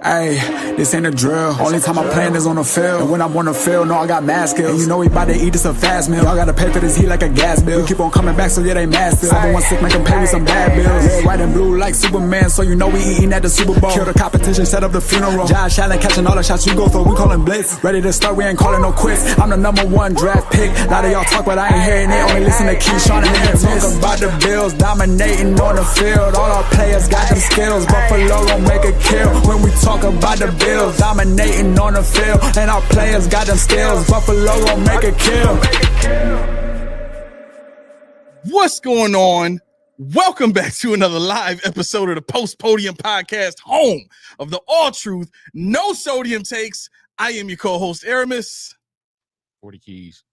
Hey, this ain't a drill. Only time I'm playing is on the field. And when I'm on the field, no, I got mad skills. And you know we bout to eat this a fast meal. Y'all gotta pay for this heat like a gas bill. We keep on coming back, so yeah, they mad still. Everyone sick, make them pay with some bad bills. Red, white, and blue like Superman, so you know we eating at the Super Bowl. Kill the competition, set up the funeral. Josh Allen catching all the shots you go for. We callin' blitz. Ready to start, we ain't calling no quits. I'm the #1 draft pick. A lot of y'all talk, but I ain't hearing it. Only listen to Keyshon and niggas talk about the Bills dominating on the field. All our players got them skills. Buffalo gon' make a kill when we talk about the Bills dominating on the field, and our players got them skills. Buffalo gon' make a kill. What's going on? Welcome back to another live episode of the Post Podium Podcast, home of the all truth, no sodium takes. I am your co-host, Aramis. 40 keys.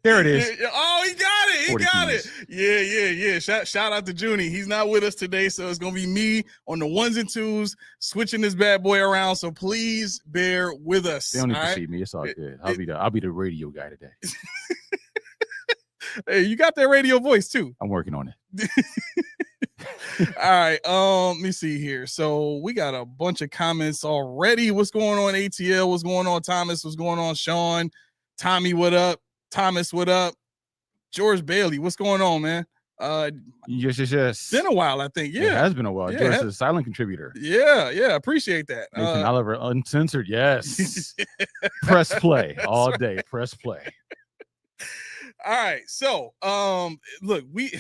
There it is. Oh, he got it. He got keys. it. Yeah. Shout out to Junie. He's not with us today, so it's going to be me on the ones and twos, switching this bad boy around. So please bear with us. They don't need to see me. It's all good. I'll be the radio guy today. Hey, you got that radio voice too. I'm working on it. All right. Let me see here. So we got a bunch of comments already. What's going on, ATL? What's going on, Thomas? What's going on, Sean? Tommy, what up? Thomas, what up? George Bailey, what's going on, man? Yes. Been a while, I think. Yeah, it has been a while. George is a silent contributor. Yeah. Appreciate that. Nathan Oliver, uncensored. Yes. Press play all day. Press play. All right. So, look, we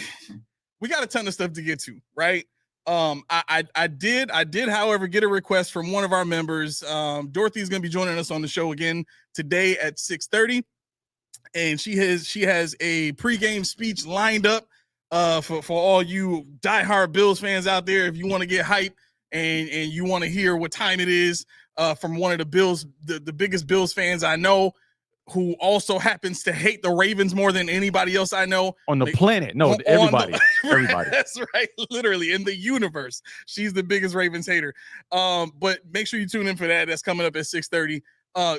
got a ton of stuff to get to, right? I did, however, get a request from one of our members. Dorothy's gonna be joining us on the show again today at 6:30. And she has a pregame speech lined up for all you diehard Bills fans out there. If you want to get hype and you want to hear what time it is from one of the Bills, the biggest Bills fans I know, who also happens to hate the Ravens more than anybody else I know on the planet. No, everybody. Everybody. That's right. Literally in the universe. She's the biggest Ravens hater. But make sure you tune in for that. That's coming up at 6:30.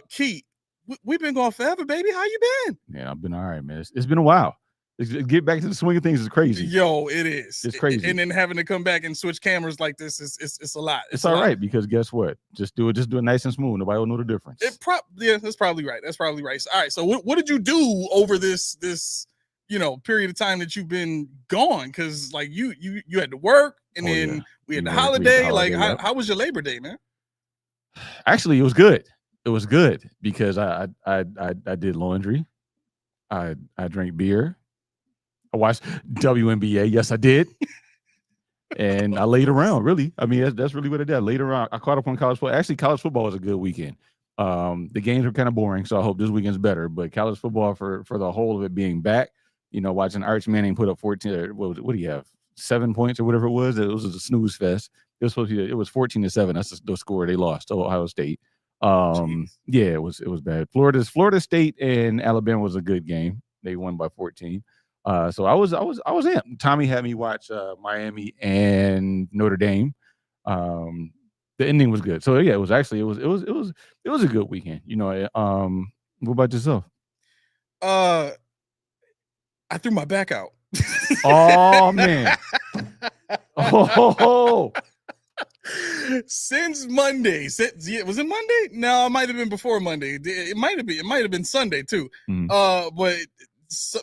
Key, we've been going forever, baby. How you been? Man, I've been all right, man. It's been a while. Get back to the swing of things is crazy. Yo, it is. It's crazy. And then having to come back and switch cameras like this it's a lot. It's all right, because guess what? Just do it nice and smooth. Nobody will know the difference. Yeah, that's probably right. That's probably right. So, all right. So what did you do over this period of time that you've been gone? Because like you had to work, and then we had the holiday. Like how was your Labor Day, man? Actually, it was good. It was good because I did laundry. I drank beer. I watched WNBA. Yes, I did. And I laid around, really. I mean, that's really what I did. I laid around. I caught up on college football. Actually, college football was a good weekend. The games were kind of boring, so I hope this weekend's better. But college football, for the whole of it being back, watching Arch Manning put up 14, what do you have, 7 points or whatever it was a snooze fest. It was 14-7. That's the score they lost to Ohio State. Yeah, it was bad. Florida State and Alabama was a good game. They won by 14. So I was in. Tommy had me watch Miami and Notre Dame. The ending was good. So yeah, it was a good weekend. What about yourself? I threw my back out. Oh man. Oh. Since Monday, was it Monday? No, it might have been before Monday. It might have been Sunday too. But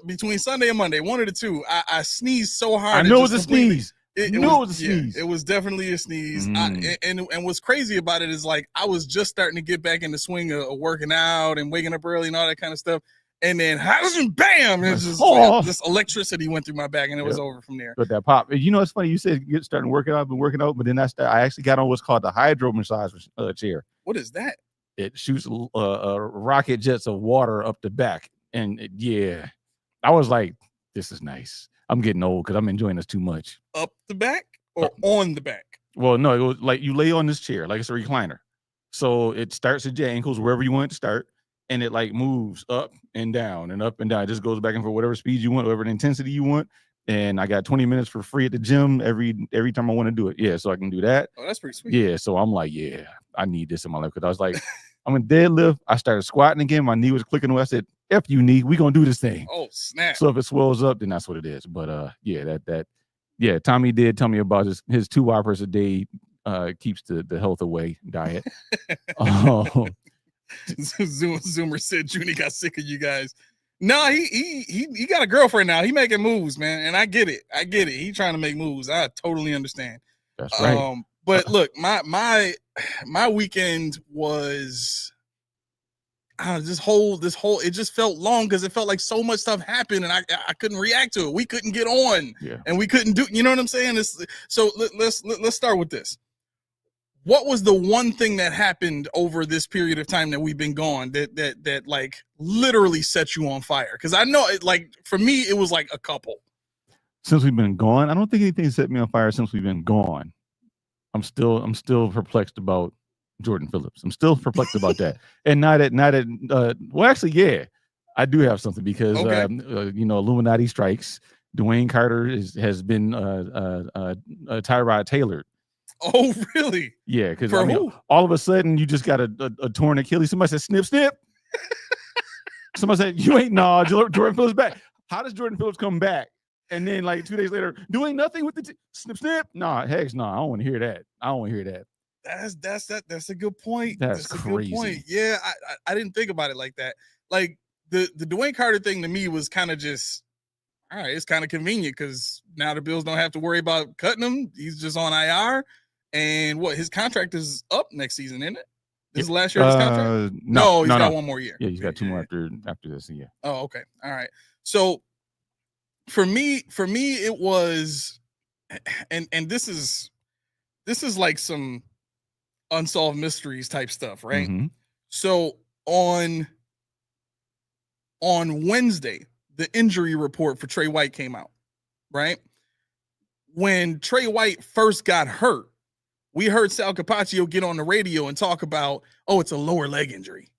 between Sunday and Monday, one of the two, I sneezed so hard. I know it was a sneeze. It was a sneeze. It was definitely a sneeze. And what's crazy about it is like I was just starting to get back in the swing of working out and waking up early and all that kind of stuff. And then bam! It's just like this electricity went through my back, and it was over from there. But that pop, it's funny. You said you're starting working out. I've been working out, but then I actually got on what's called the hydro massage chair. What is that? It shoots rocket jets of water up the back, and I was like, "This is nice." I'm getting old because I'm enjoying this too much. Up the back or on the back? Well, no, it was like you lay on this chair, like it's a recliner. So it starts at your ankles, wherever you want it to start. And it like moves up and down and up and down. It just goes back and forth, whatever speed you want, whatever intensity you want. And I got 20 minutes for free at the gym every time I want to do it. Yeah, so I can do that. Oh, that's pretty sweet. Yeah, so I'm like, I need this in my life. Because I was like, I'm going to deadlift. I started squatting again. My knee was clicking away. I said, F you, knee. We going to do this thing. Oh, snap. So if it swells up, then that's what it is. But Tommy did tell me about his 2 hours a day keeps the health away diet. Zoomer said Junie got sick of you guys. No, he got a girlfriend now. He making moves, man, and I get it. He trying to make moves. I totally understand. That's right. But look, my weekend was this whole it just felt long because it felt like so much stuff happened and I couldn't react to it. We couldn't get on, and we couldn't do. You know what I'm saying? So let's start with this. What was the one thing that happened over this period of time that we've been gone that like literally set you on fire? Because I know it, like for me it was like a couple. Since we've been gone, I don't think anything set me on fire since we've been gone. I'm still perplexed about Jordan Phillips. I'm still perplexed about that. And not at well, actually, yeah, I do have something because Illuminati strikes. Dwayne Carter has been Tyrod Taylor. Oh, really? Yeah, because all of a sudden you just got a torn Achilles. Somebody said snip snip. Somebody said you ain't Jordan Phillips back. How does Jordan Phillips come back? And then like 2 days later, doing nothing with the snip snip. Nah, heck no. I don't want to hear that. That's a good point. That's crazy. Good point. Yeah, I didn't think about it like that. Like the Dwayne Carter thing to me was kind of just all right. It's kind of convenient because now the Bills don't have to worry about cutting him. He's just on IR, and his contract is up next season, isn't it? This is last year's contract. No, he's got one more year. Yeah, he's got two more after this. Yeah. Oh, okay. All right. So for me, it was, and this is like some unsolved mysteries type stuff, right? Mm-hmm. So on Wednesday, the injury report for Trey White came out, right? When Trey White first got hurt, we heard Sal Capaccio get on the radio and talk about, it's a lower leg injury,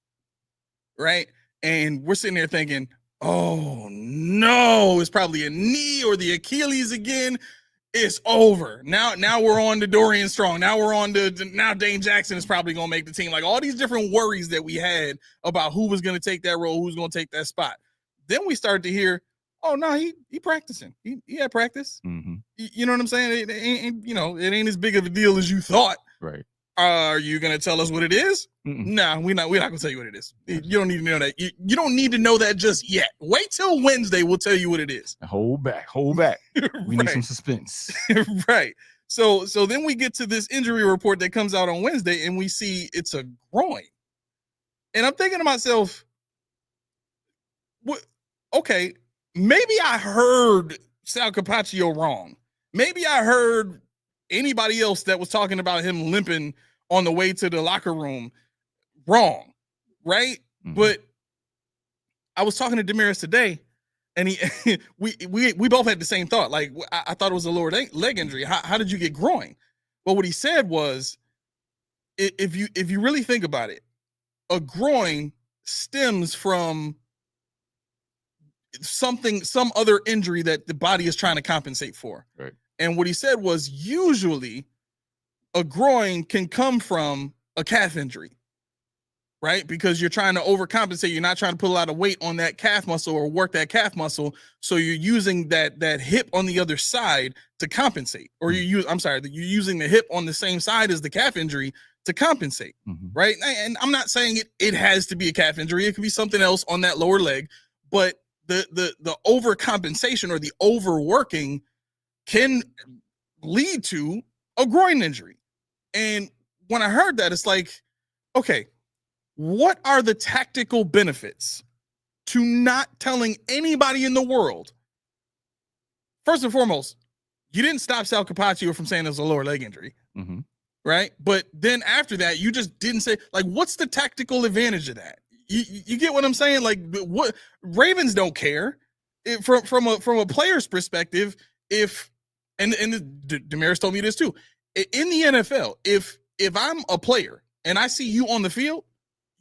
right? And we're sitting there thinking, oh no, it's probably a knee or the Achilles again. It's over. Now we're on to Dorian Strong. Now we're on to Dane Jackson is probably going to make the team. Like all these different worries that we had about who was going to take that role, who's going to take that spot. Then we started to hear, oh no, he practicing. He had practice. Mm-hmm. You know what I'm saying? It ain't as big of a deal as you thought. Right. Are you going to tell us what it is? Nah, we're not going to tell you what it is. You don't need to know that. You don't need to know that just yet. Wait till Wednesday. We'll tell you what it is. Hold back. We need some suspense. Right. So then we get to this injury report that comes out on Wednesday and we see it's a groin. And I'm thinking to myself, okay, maybe I heard Sal Capaccio wrong. Maybe I heard anybody else that was talking about him limping on the way to the locker room wrong, right? Mm-hmm. But I was talking to Damaris today, and we both had the same thought. Like I thought it was a lower leg injury. How did you get groin? Well, what he said was, if you really think about it, a groin stems from some other injury that the body is trying to compensate for. Right. And what he said was usually a groin can come from a calf injury, right? Because you're trying to overcompensate. You're not trying to put a lot of weight on that calf muscle or work that calf muscle. So you're using that hip on the other side to compensate, or you're using the hip on the same side as the calf injury to compensate, right? And I'm not saying it has to be a calf injury. It could be something else on that lower leg, but the overcompensation or the overworking can lead to a groin injury. And when I heard that, it's like, okay, what are the tactical benefits to not telling anybody in the world? First and foremost, you didn't stop Sal Capaccio from saying it was a lower leg injury, right? But then after that, you just didn't say, like, what's the tactical advantage of that? You get what I'm saying? Like, what Ravens don't care from a player's perspective. And Damaris told me this too. In the NFL, if I'm a player and I see you on the field,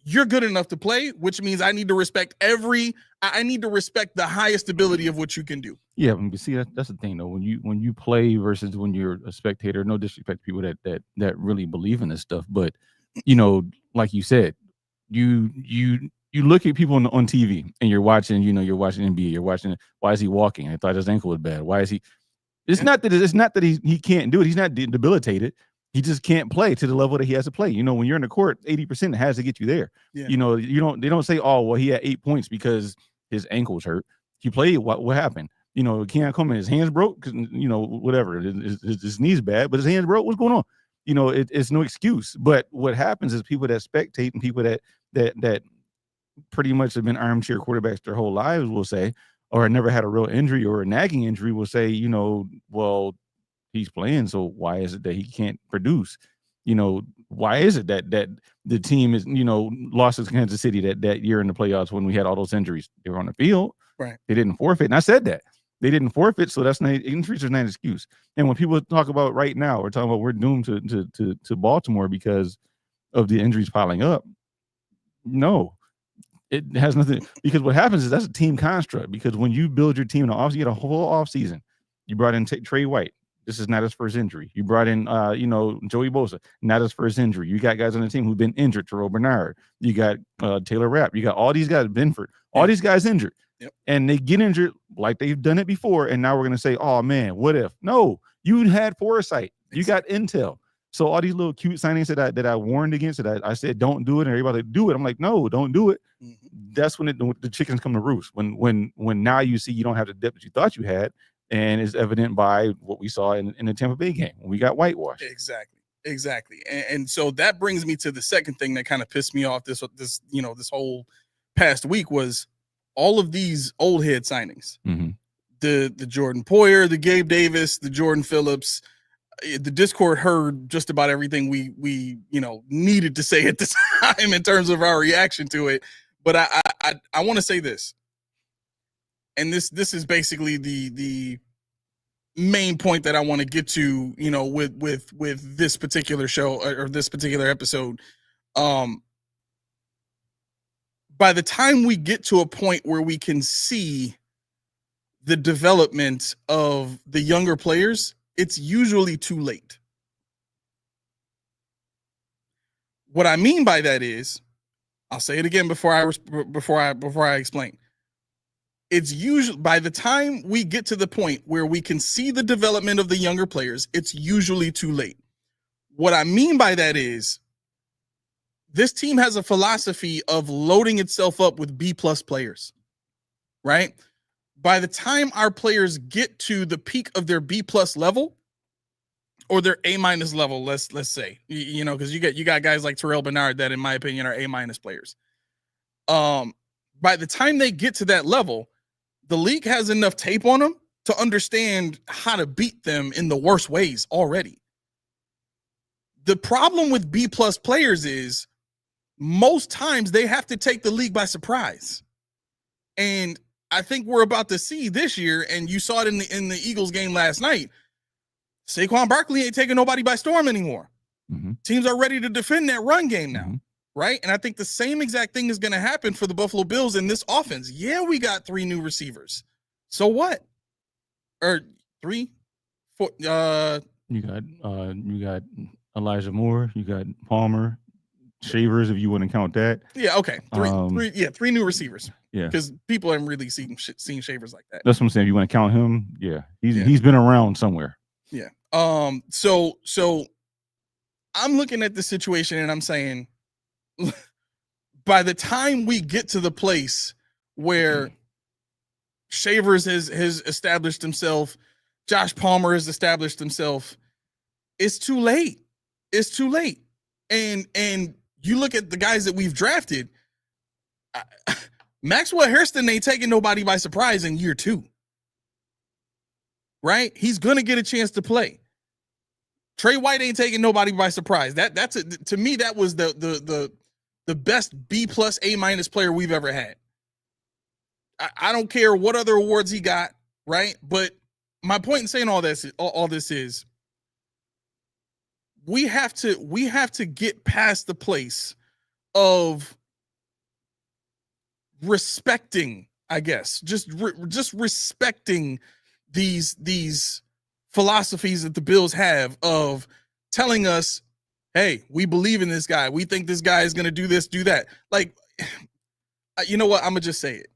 you're good enough to play, which means I need to respect I need to respect the highest ability of what you can do. Yeah, but see, that's the thing though. When you play versus when you're a spectator, no disrespect to people that really believe in this stuff, but like you said, you look at people on TV and you're watching NBA, you're watching, why is he walking? I thought his ankle was bad. Why is he? It's not that he can't do it. He's not debilitated. He just can't play to the level that he has to play. You know, when you're in the court, 80% has to get you there. Yeah. You know, they don't say, oh, well, he had 8 points because his ankles hurt. He played. What happened? You know, Keon Coleman, his hands broke because, you know, whatever. His knee's bad, but his hands broke. What's going on? You know, it's no excuse. But what happens is people that spectate and people that pretty much have been armchair quarterbacks their whole lives will say, or never had a real injury or a nagging injury will say, you know, well, he's playing, so why is it that he can't produce? You know, why is it that the team is, you know, lost to Kansas City that year in the playoffs when we had all those injuries? They were on the field. Right. They didn't forfeit. And I said that. They didn't forfeit, so that's not injuries is not an excuse. And when people talk about right now, we're talking about we're doomed to Baltimore because of the injuries piling up. No. It has nothing, because what happens is that's a team construct. Because when you build your team in the offseason, you get a whole offseason. You brought in Trey White. This is not his first injury. You brought in, you know, Joey Bosa, not his first injury. You got guys on the team who've been injured. Terrell Bernard. You got Taylor Rapp. You got all these guys, Benford. All these guys injured. Yep. And they get injured like they've done it before. And now we're going to say, oh, man, what if? No, you had foresight. You got intel. So all these little cute signings that I warned against, that I said don't do it, and everybody do it. I'm like, no, don't do it. Mm-hmm. That's when the chickens come to roost. When now you see you don't have the depth that you thought you had, and it's evident by what we saw in the Tampa Bay game when we got whitewashed. Exactly. And so that brings me to the second thing that kind of pissed me off this whole past week was all of these old head signings. Mm-hmm. The Jordan Poyer, the Gabe Davis, the Jordan Phillips. The Discord heard just about everything we needed to say at the time in terms of our reaction to it. But I want to say this, and this is basically the main point that I want to get to, you know, with this particular show or this particular episode. By the time we get to a point where we can see the development of the younger players, it's usually too late. What I mean by that is, I'll say it again before I explain. It's usually by the time we get to the point where we can see the development of the younger players, it's usually too late. What I mean by that is, this team has a philosophy of loading itself up with B+ players, right? By the time our players get to the peak of their B+ level or their A- level, let's say, you know, because you got guys like Terrell Bernard that, in my opinion, are A- players. By the time they get to that level, the league has enough tape on them to understand how to beat them in the worst ways already. The problem with B+ players is most times they have to take the league by surprise. And I think we're about to see this year, and you saw it in the Eagles game last night, Saquon Barkley ain't taking nobody by storm anymore. Mm-hmm. Teams are ready to defend that run game now, mm-hmm. right? And I think the same exact thing is going to happen for the Buffalo Bills in this offense. Yeah, we got 3 new receivers. So what? Or 3, 4, You got Elijah Moore, you got Palmer, Shavers, if you wouldn't count that. Yeah, okay. 3 new receivers. Yeah, because people haven't really seen Shavers like that. That's what I'm saying. You want to count him? Yeah, he's been around somewhere. Yeah. So I'm looking at the situation and I'm saying, by the time we get to the place where Shavers has established himself, Josh Palmer has established himself, it's too late. It's too late. And you look at the guys that we've drafted. Maxwell Hairston ain't taking nobody by surprise in year 2. Right? He's going to get a chance to play. Trey White ain't taking nobody by surprise. To me, that was the best B+ A- player we've ever had. I don't care what other awards he got, right? But my point in saying all this is we have to get past the place of respecting, I guess, just respecting these philosophies that the Bills have of telling us, hey, we believe in this guy. We think this guy is going to do this, do that. Like, you know what? I'm going to just say it.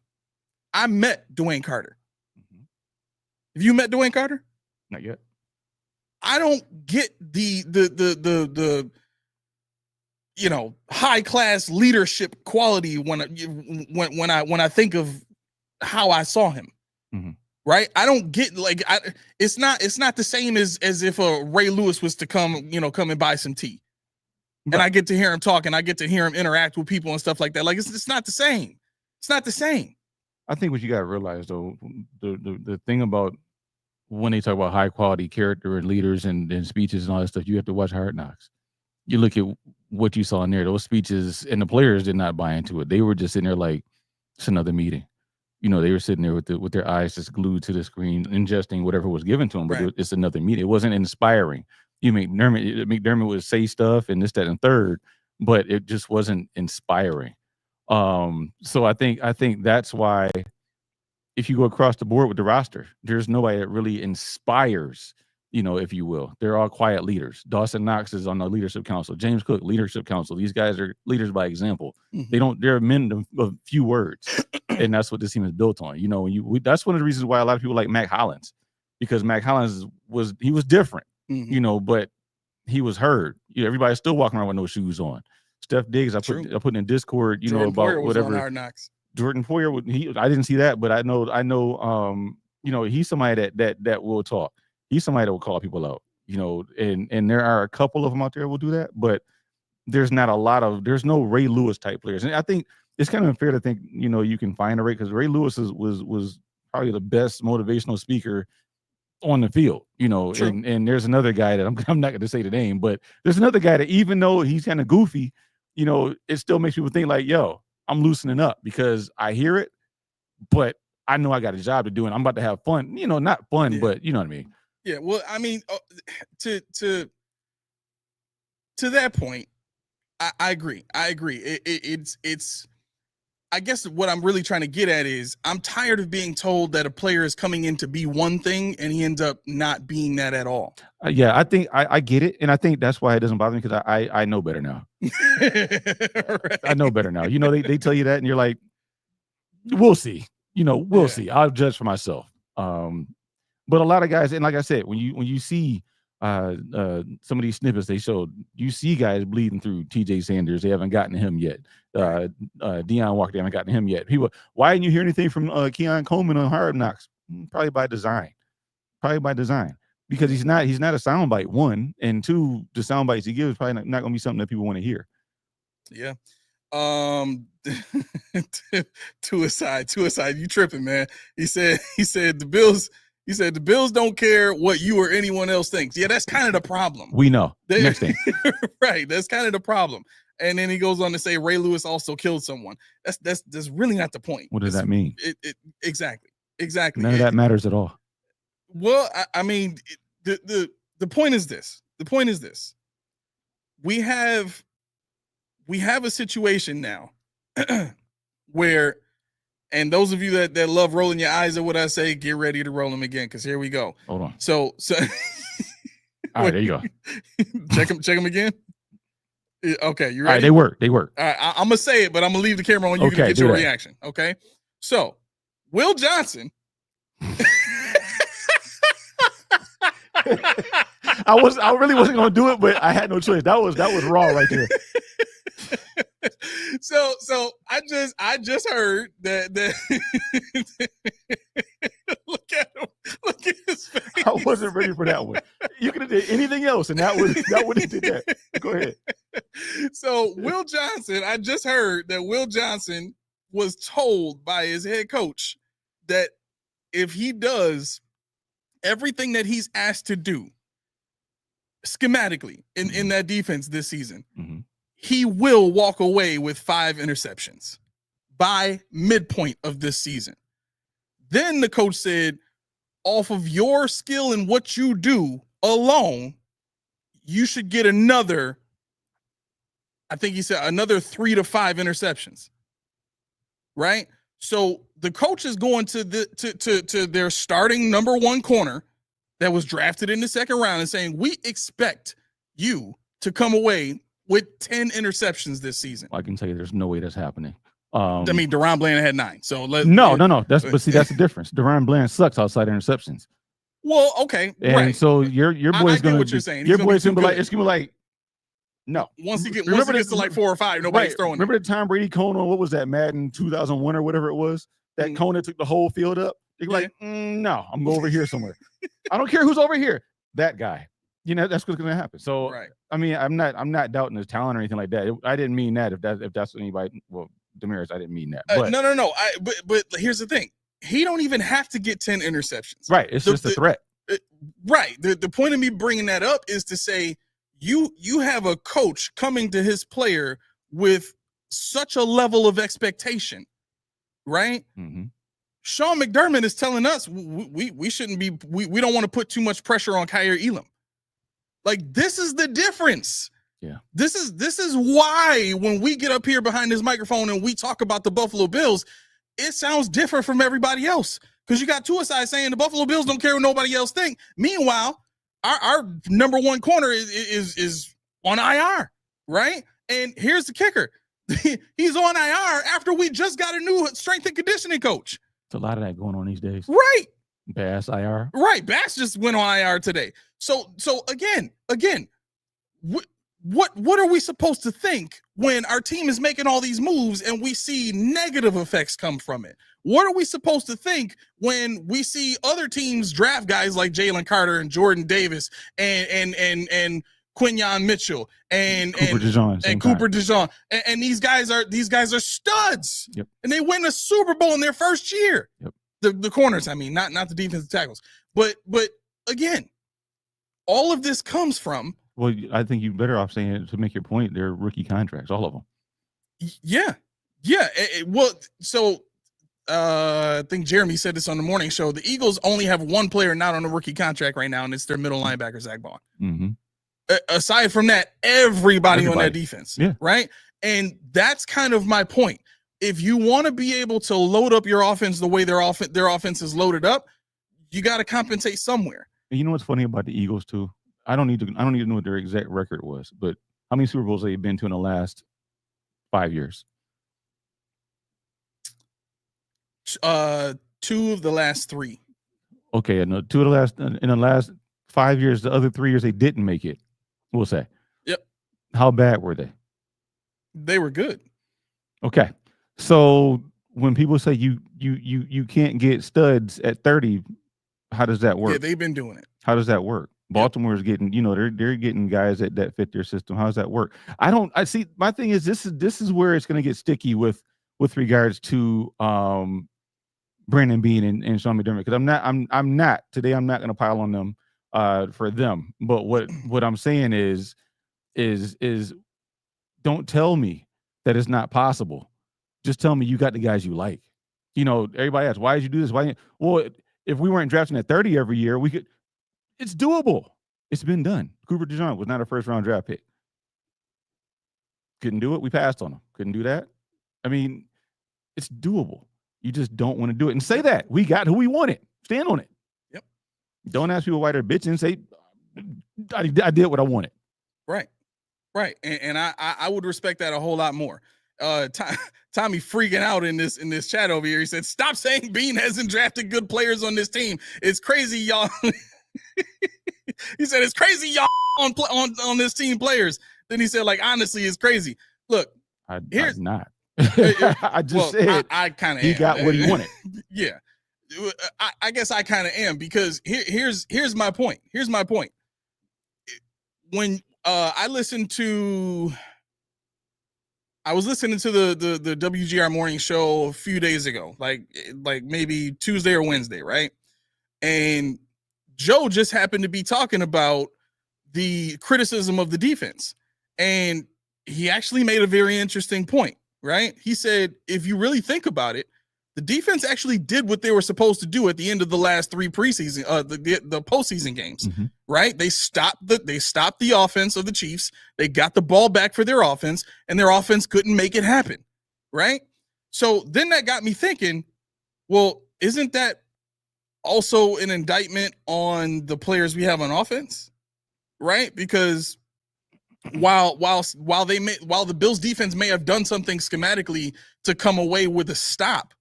I met Dwayne Carter. Mm-hmm. Have you met Dwayne Carter? Not yet. I don't get the high class leadership quality when I think of how I saw him. Mm-hmm. Right? I don't get it's not the same as if a Ray Lewis was to come and buy some tea. Right. And I get to hear him talk and I get to hear him interact with people and stuff like that. Like it's not the same. It's not the same. I think what you got to realize though, the thing about when they talk about high quality character and leaders and speeches and all that stuff, you have to watch Hard Knocks. You look at what you saw in there, those speeches, and the players did not buy into it. They were just sitting there like, it's another meeting. They were sitting there with their eyes just glued to the screen, ingesting whatever was given to them. But it's another meeting. It wasn't inspiring. McDermott would say stuff and this, that, and third, but it just wasn't inspiring. So I think that's why if you go across the board with the roster, there's nobody that really inspires, if you will. They're all quiet leaders. Dawson Knox is on the leadership council. James Cook, leadership council. These guys are leaders by example. Mm-hmm. They're men of few words. And that's what this team is built on. That's one of the reasons why a lot of people like Mac Hollins, because Mac Hollins was different, mm-hmm. But he was heard. Everybody's still walking around with no shoes on. Steph Diggs, I put in Discord, Jordan about Poyer whatever. Was on Hard Knocks. Jordan Poyer, I didn't see that, but I know, he's somebody that will talk. He's somebody that will call people out, and there are a couple of them out there who will do that, but there's no Ray Lewis type players. And I think it's kind of unfair to think, you can find a Ray, because Ray Lewis was probably the best motivational speaker on the field, and there's another guy that I'm not going to say the name, but there's another guy that even though he's kind of goofy, it still makes people think like, yo, I'm loosening up because I hear it, but I know I got a job to do and I'm about to have fun, not fun, but you know what I mean? Yeah. Well, I mean, to that point, I agree. It's I guess what I'm really trying to get at is I'm tired of being told that a player is coming in to be one thing and he ends up not being that at all. Yeah, I think I get it. And I think that's why it doesn't bother me, because I know better now. Right. I know better now. They tell you that and you're like, we'll see. We'll see. I'll judge for myself. But a lot of guys, and like I said, when you see some of these snippets they showed, you see guys bleeding through TJ Sanders. They haven't gotten to him yet. Deion Walker, they haven't gotten to him yet. People, why didn't you hear anything from Keon Coleman on Hard Knocks? Probably by design. Because he's not a soundbite, one, and two, the sound bites he gives is probably not going to be something that people want to hear. Yeah. To a side, you tripping, man. He said the Bills don't care what you or anyone else thinks. Yeah, that's kind of the problem. We know. Next thing. Right. That's kind of the problem. And then he goes on to say Ray Lewis also killed someone. That's really not the point. What does that mean? Exactly. None of that matters at all. Well, I mean, the point is this. The point is this. We have a situation now where, and those of you that love rolling your eyes at what I say, get ready to roll them again, because here we go. Hold on. So all right, there you go. check them again. Okay, you ready? All right, they work. All right, I'm gonna say it, but I'm gonna leave the camera on you to get your reaction. Okay, so Will Johnson. I really wasn't gonna do it, but I had no choice. That was raw right there. So I just heard that look at him. Look at his face. I wasn't ready for that one. You could have did anything else, and that would have did that. Go ahead. So Will Johnson, I just heard that Will Johnson was told by his head coach that if he does everything that he's asked to do schematically in that defense this season, mm-hmm. he will walk away with 5 interceptions by midpoint of this season. Then the coach said, off of your skill and what you do alone, you should get another, I think he said another 3 to 5 interceptions. Right? So the coach is going to their starting number 1 corner that was drafted in the second round and saying, we expect you to come away with 10 interceptions this season. I can tell you there's no way that's happening. I mean, Deron Bland had 9. So no. That's the difference. Deron Bland sucks outside interceptions. Well, okay, And right. so your boy's I get gonna what you're saying. He's your gonna be boy's gonna be too like, good. it's gonna be like, no. Once he gets Remember to like 4 or 5, nobody's throwing. Remember the Tom Brady cone on what was that, Madden 2001 or whatever it was? That cone that took the whole field up. They're like, no, I'm going over here somewhere. I don't care who's over here. That guy. You know, that's what's gonna happen. So Right. I mean, I'm not doubting his talent or anything like that. I didn't mean that. If that's anybody, well, Damaris, I didn't mean that. But No. But here's the thing. He don't even have to get 10 interceptions. Right. It's just a threat. Right. The point of me bringing that up is to say you have a coach coming to his player with such a level of expectation, right? Mm-hmm. Sean McDermott is telling us we shouldn't be, we don't want to put too much pressure on Kyer Elam. Like, this is the difference. Yeah. This is why when we get up here behind this microphone and we talk about the Buffalo Bills, it sounds different from everybody else. Because you got two sides saying the Buffalo Bills don't care what nobody else think. Meanwhile, our number one corner is on IR, right? And here's the kicker. He's on IR after we just got a new strength and conditioning coach. There's a lot of that going on these days. Right. Bass IR. Right. Bass just went on IR today. So again, what are we supposed to think when our team is making all these moves and we see negative effects come from it? What are we supposed to think when we see other teams draft guys like Jalen Carter and Jordan Davis and Quinyon Mitchell and Cooper DeJean and these guys are studs. Yep. And they win a Super Bowl in their first year. Yep. The corners, I mean, not the defensive tackles, but again, all of this comes from. Well, I think you're better off saying it to make your point. They're rookie contracts, all of them. Yeah. I think Jeremy said this on the morning show. The Eagles only have one player not on a rookie contract right now, and it's their middle linebacker, Zach Bond. Mm-hmm. Aside from that, everybody on that defense, right? And that's kind of my point. If you want to be able to load up your offense the way their offense is loaded up, you got to compensate somewhere. And you know what's funny about the Eagles too? I don't need to know what their exact record was, but how many Super Bowls have they been to in the last 5 years? 2 of the last 3. Okay, and in the last 5 years, the other 3 years they didn't make it. We'll say. Yep. How bad were they? They were good. Okay, so when people say you can't get studs at 30, how does that work? Yeah, they've been doing it. How does that work? Baltimore is getting, they're getting guys that fit their system. How does that work? I see. My thing is this is where it's going to get sticky with regards to Brandon Beane and Sean McDermott, because I'm not going to pile on them for them. But what I'm saying is don't tell me that it's not possible. Just tell me you got the guys you like. Everybody asks, why did you do this? Well, if we weren't drafting at 30 every year, we could. It's doable. It's been done. Cooper DeJean was not a first-round draft pick. Couldn't do it. We passed on him. Couldn't do that. I mean, it's doable. You just don't want to do it. And say that. We got who we wanted. Stand on it. Yep. Don't ask people why they're bitching and say, I did what I wanted. Right. And I would respect that a whole lot more. Tommy freaking out in this chat over here. He said, stop saying Beane hasn't drafted good players on this team. It's crazy, y'all. He said, it's crazy, y'all, on this team players. Then he said, like, honestly, it's crazy. Look, here's not. I just said I kind of he got what he wanted. Yeah. I guess I kind of am, because here's my point. Here's my point. When I was listening to the WGR morning show a few days ago, like maybe Tuesday or Wednesday, right? And Joe just happened to be talking about the criticism of the defense. And he actually made a very interesting point, right? He said, if you really think about it, the defense actually did what they were supposed to do at the end of the last 3 preseason, the postseason games, right? They stopped the offense of the Chiefs. They got the ball back for their offense, and their offense couldn't make it happen, right? So then that got me thinking, well, isn't that also an indictment on the players we have on offense, right? Because while the Bills defense may have done something schematically to come away with a stop,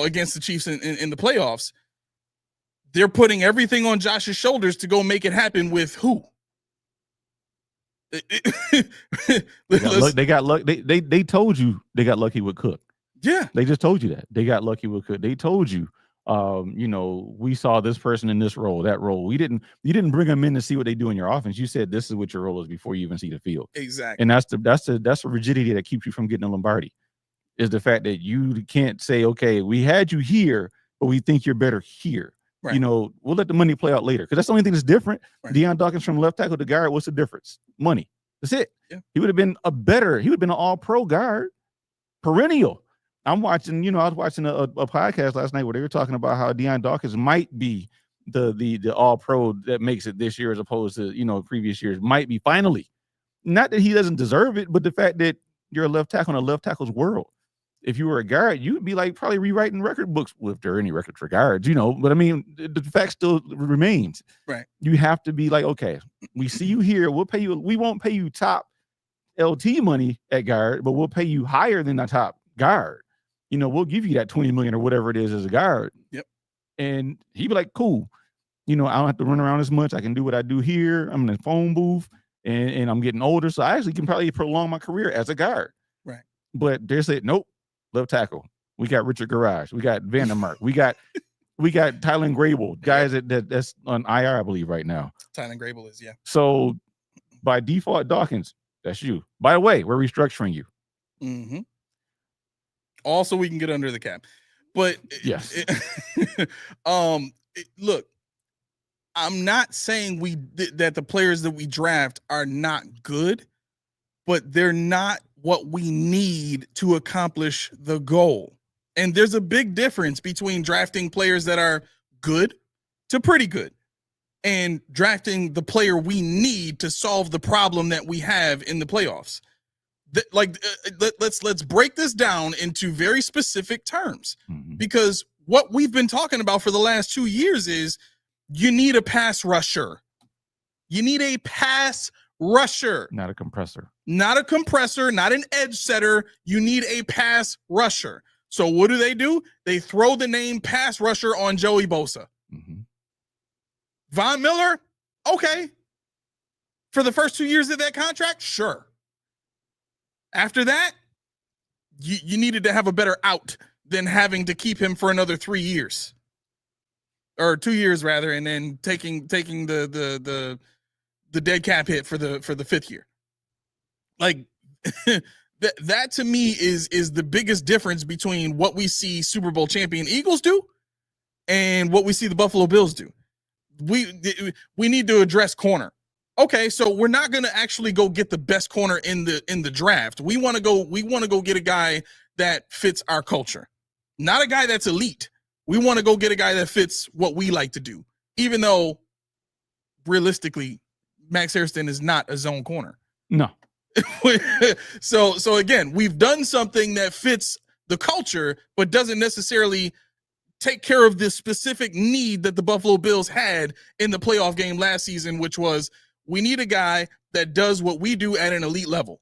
against the Chiefs in the playoffs, they're putting everything on Josh's shoulders to go make it happen with who? They got luck. They told you they got lucky with Cook. Yeah. They just told you that. They got lucky with Cook. They told you, we saw this person in this role, that role. You didn't bring them in to see what they do in your offense. You said this is what your role is before you even see the field. Exactly. And that's the rigidity that keeps you from getting a Lombardi, is the fact that you can't say, okay, we had you here, but we think you're better here. Right. We'll let the money play out later, because that's the only thing that's different. Right. Deion Dawkins from left tackle to guard, what's the difference? Money. That's it. Yeah. He would have been an all-pro guard, perennial. I was watching a podcast last night where they were talking about how Deion Dawkins might be the all-pro that makes it this year as opposed to, previous years. Might be finally. Not that he doesn't deserve it, but the fact that you're a left tackle in a left tackle's world. If you were a guard, you'd be like probably rewriting record books, if there are any records for guards, but I mean, the fact still remains. Right. You have to be like, okay, we see you here. We'll pay you. We won't pay you top LT money at guard, but we'll pay you higher than the top guard. We'll give you that 20 million or whatever it is as a guard. Yep. And he'd be like, cool. I don't have to run around as much. I can do what I do here. I'm in the phone booth and I'm getting older. So I actually can probably prolong my career as a guard. Right. But they said, nope. Left tackle. We got Richard Garage. We got Vandermark. We got Tylen Grable, guys that's on IR, I believe, right now. Tylen Grable is, yeah. So by default, Dawkins, that's you. By the way, we're restructuring you. Mm-hmm. Also, we can get under the cap. But yes. Look, I'm not saying that the players that we draft are not good, but they're not what we need to accomplish the goal. And there's a big difference between drafting players that are good to pretty good and drafting the player we need to solve the problem that we have in the playoffs. Let's break this down into very specific terms, because what we've been talking about for the last 2 years is you need a pass rusher. You need a pass rusher. Not a compressor. Not a compressor, not an edge setter. You need a pass rusher. So what do? They throw the name pass rusher on Joey Bosa. Mm-hmm. Von Miller, okay. For the first 2 years of that contract, sure. After that, you needed to have a better out than having to keep him for another 3 years. Or 2 years rather, and then taking the dead cap hit for the fifth year. Like that to me is the biggest difference between what we see Super Bowl champion Eagles do and what we see the Buffalo Bills do. We need to address corner. Okay, so we're not going to actually go get the best corner in the draft. We want to go get a guy that fits our culture. Not a guy that's elite. We want to go get a guy that fits what we like to do. Even though realistically Max Hairston is not a zone corner. No. So again, we've done something that fits the culture, but doesn't necessarily take care of this specific need that the Buffalo Bills had in the playoff game last season, which was we need a guy that does what we do at an elite level.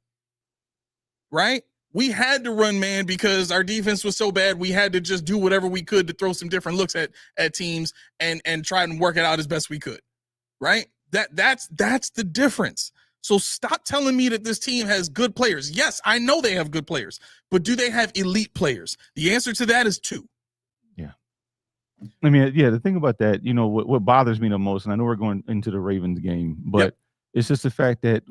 Right? We had to run man because our defense was so bad. We had to just do whatever we could to throw some different looks at teams and try and work it out as best we could. Right? That's the difference. So stop telling me that this team has good players. Yes, I know they have good players, but do they have elite players? The answer to that is 2. Yeah. I mean, yeah, the thing about that, what bothers me the most, and I know we're going into the Ravens game, but it's just the fact that,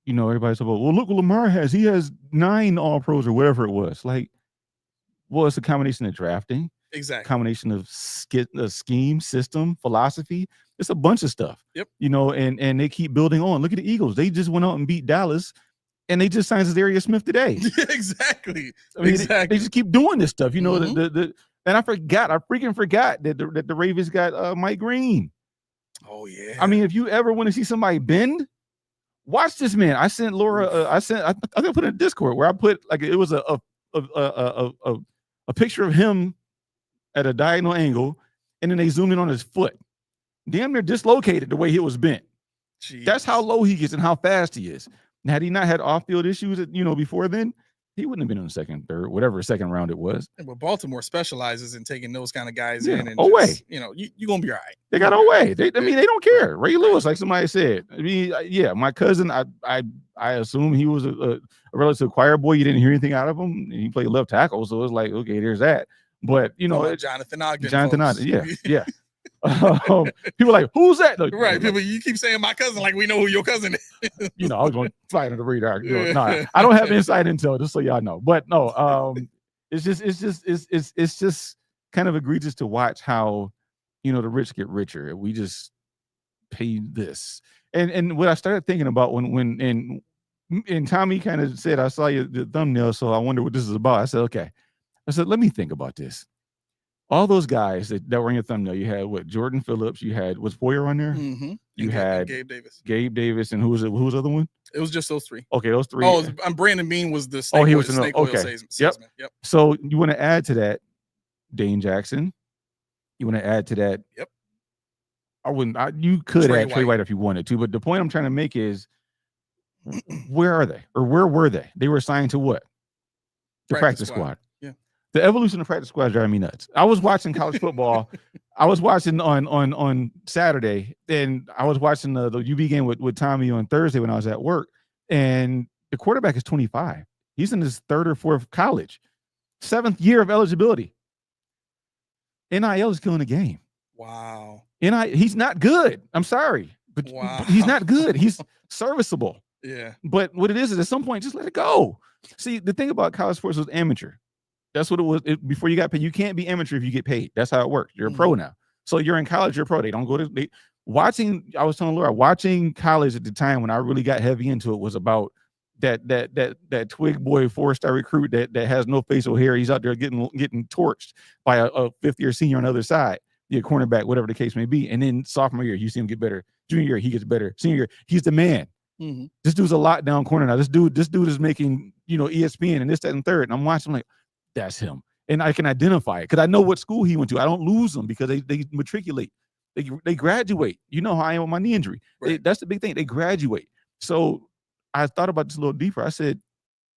everybody's like, well, look what Lamar has. He has 9 All-Pros or whatever it was. Like, well, it's a combination of drafting. Exactly. Combination of scheme, system, philosophy. It's a bunch of stuff. Yep. And they keep building on. Look at the Eagles. They just went out and beat Dallas, and they just signed Zadarius Smith today. Exactly. I mean, exactly. They just keep doing this stuff. And I freaking forgot that the Ravens got Mike Green. Oh yeah. I mean, if you ever want to see somebody bend, watch this man. I sent Laura. I think I put it in Discord where I put it was a picture of him at a diagonal angle, and then they zoomed in on his foot. Damn near dislocated the way he was bent. Jeez. That's how low he gets and how fast he is. And had he not had off-field issues, before then, he wouldn't have been in the second, third, whatever second round it was. But Baltimore specializes in taking those kind of guys Yeah, in and away. just, you're going to be all right. They got away. They don't care. Ray Lewis, like somebody said. I mean, yeah, my cousin, I assume he was a relative choir boy. You didn't hear anything out of him. He played left tackle, so it's like, okay, there's that. But, Jonathan Ogden. Yeah. People like, who's that? Like, right. People, you keep saying my cousin like we know who your cousin is. I was going to fly under the radar. No, I don't have inside intel, just so y'all know. But no, it's just kind of egregious to watch how, the rich get richer. We just pay this. And what I started thinking about when Tommy kind of said, I saw the thumbnail, so I wonder what this is about. I said, okay. I said, let me think about this. All those guys that were in your thumbnail, you had Jordan Phillips, you had, was Poyer on there? Mm-hmm. You had Gabe Davis, and who was the other one? It was just those three. Okay, those three. Oh, Brandon Beane was the snake. He was snake okay. oil salesman. Yep. So you want to add to that Dane Jackson? You want to add to that? Yep. You could add Trey White if you wanted to, but the point I'm trying to make is, where are they, or where were they? They were assigned to what? The practice squad. Yeah. The evolution of practice squad driving me nuts. I was watching college football. I was watching on Saturday, and I was watching the UB game with Tommy on Thursday when I was at work, and the quarterback is 25. He's in his third or fourth college, 7th year of eligibility. NIL is killing the game. Wow. He's not good. I'm sorry, but he's not good. He's serviceable. Yeah. But what it is at some point, just let it go. See, the thing about college sports was amateur. That's what it was before you got paid. You can't be amateur if you get paid. That's how it works. You're a pro now. So you're in college, you're a pro. They don't go to I was telling Laura, watching college at the time when I really got heavy into it was about that twig boy 4-star recruit that has no facial hair. He's out there getting torched by a 5th-year senior on the other side, cornerback, whatever the case may be. And then sophomore year, you see him get better. Junior year, he gets better. Senior year, he's the man. Mm-hmm. This dude's a lockdown corner now. This dude is making, ESPN and this, that, and third. And I'm watching like, that's him. And I can identify it because I know what school he went to. I don't lose them because they matriculate. They graduate. You know how I am with my knee injury. Right. That's the big thing. They graduate. So I thought about this a little deeper. I said,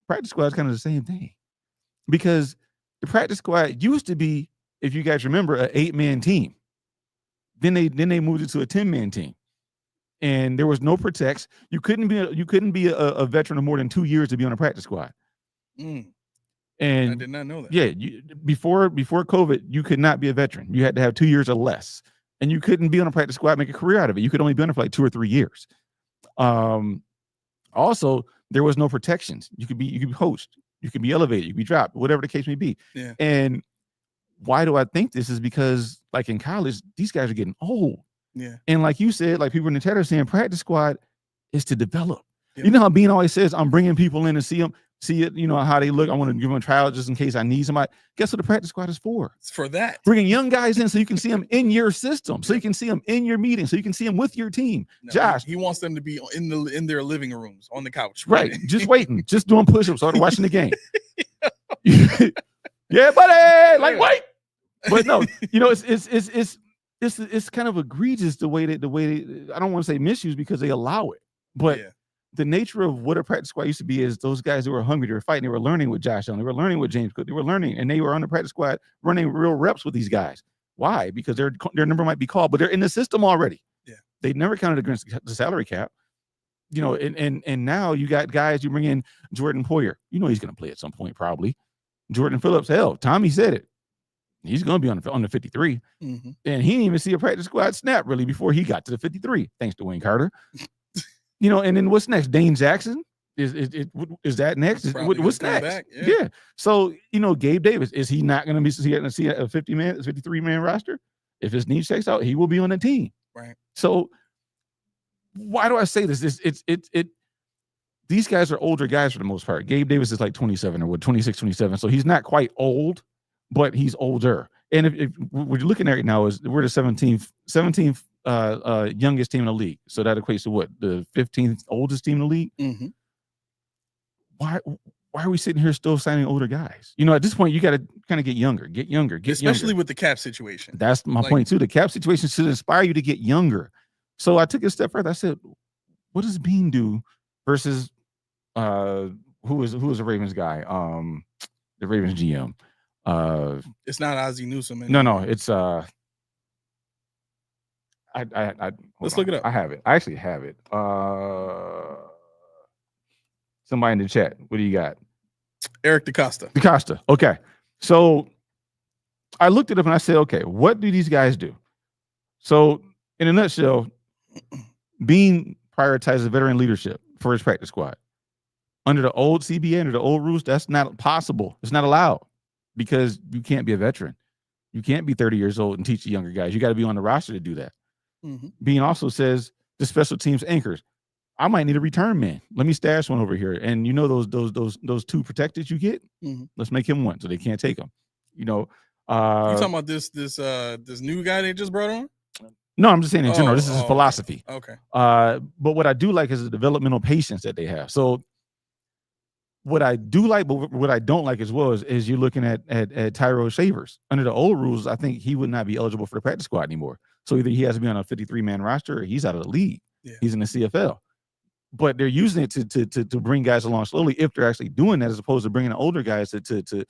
practice squad is kind of the same thing because the practice squad used to be, if you guys remember, an 8-man team. Then they moved it to a 10-man team. And there was no protects. You couldn't be a veteran of more than 2 years to be on a practice squad. And I did not know that. Yeah, before COVID, you could not be a veteran. You had to have 2 years or less, and you couldn't be on a practice squad, make a career out of it. You could only be on it for like 2 or 3 years. Also, there was no protections. You could be host, you could be elevated, you could be dropped, whatever the case may be. Yeah. And why do I think this is because, like in college, these guys are getting old. Yeah. And like you said, like people in the chat are saying, practice squad is to develop. Yep. You know how Beane always says, I'm bringing people in to see it, how they look. I want to give them a trial just in case I need somebody. Guess what the practice squad is for? It's for that. Bringing young guys in so you can see them in your system, so you can see them in your meeting, so you can see them with your team. No, Josh. He wants them to be in their living rooms on the couch. Right. Just waiting, just doing push-ups, started watching the game. Yeah, buddy. Like, wait. But no, it's kind of egregious the way they I don't want to say misuse because they allow it, but the nature of what a practice squad used to be is those guys who were hungry, they were fighting, they were learning with Josh Allen, they were learning with James Cook, they were learning, and they were on the practice squad running real reps with these guys. Why? Because their number might be called, but they're in the system already. Yeah, they never counted against the salary cap. And now you got guys, you bring in Jordan Poyer, he's going to play at some point probably. Jordan Phillips, hell, Tommy said it. He's going to be on the 53. Mm-hmm. And he didn't even see a practice squad snap really before he got to the 53, thanks to Wayne Carter. And then what's next? Dane Jackson? Is that next? What's next? Back, yeah. So, Gabe Davis, is he not going to see a 53-man roster? If his knee checks out, he will be on the team. Right. So why do I say this? These guys are older guys for the most part. Gabe Davis is like 27 or 26, 27. So he's not quite old, but he's older. And if what you're looking at right now is we're the 17th youngest team in the league. So that equates to what? The 15th oldest team in the league? Mm-hmm. Why are we sitting here still signing older guys? At this point, you got to kind of get younger. Especially with the cap situation. That's my point too. The cap situation should inspire you to get younger. So I took it a step further. I said, what does Beane do versus who was the Ravens guy? The Ravens GM. It's not Ozzie Newsome No, anymore. it's Let's look it up. I have it. I actually have it. Somebody in the chat. What do you got? Eric DaCosta. DaCosta. Okay. So I looked it up and I said, okay, what do these guys do? So in a nutshell, Beane prioritizes veteran leadership for his practice squad. Under the old CBA, under the old rules, that's not possible. It's not allowed because you can't be a veteran. You can't be 30 years old and teach the younger guys. You got to be on the roster to do that. Mm-hmm. Beane also says the special teams anchors. I might need a return man. Let me stash one over here. And you know those two protected you get? Mm-hmm. Let's make him one so they can't take him. You know, you talking about this new guy they just brought on? No, I'm just saying in general. This is his philosophy. Okay. But what I do like is the developmental patience that they have. So what I do like, but what I don't like as well is you're looking at Tyrell Shavers. Under the old rules, I think he would not be eligible for the practice squad anymore. So either he has to be on a 53-man roster or he's out of the league. Yeah. He's in the CFL. But they're using it to bring guys along slowly if they're actually doing that, as opposed to bringing the older guys to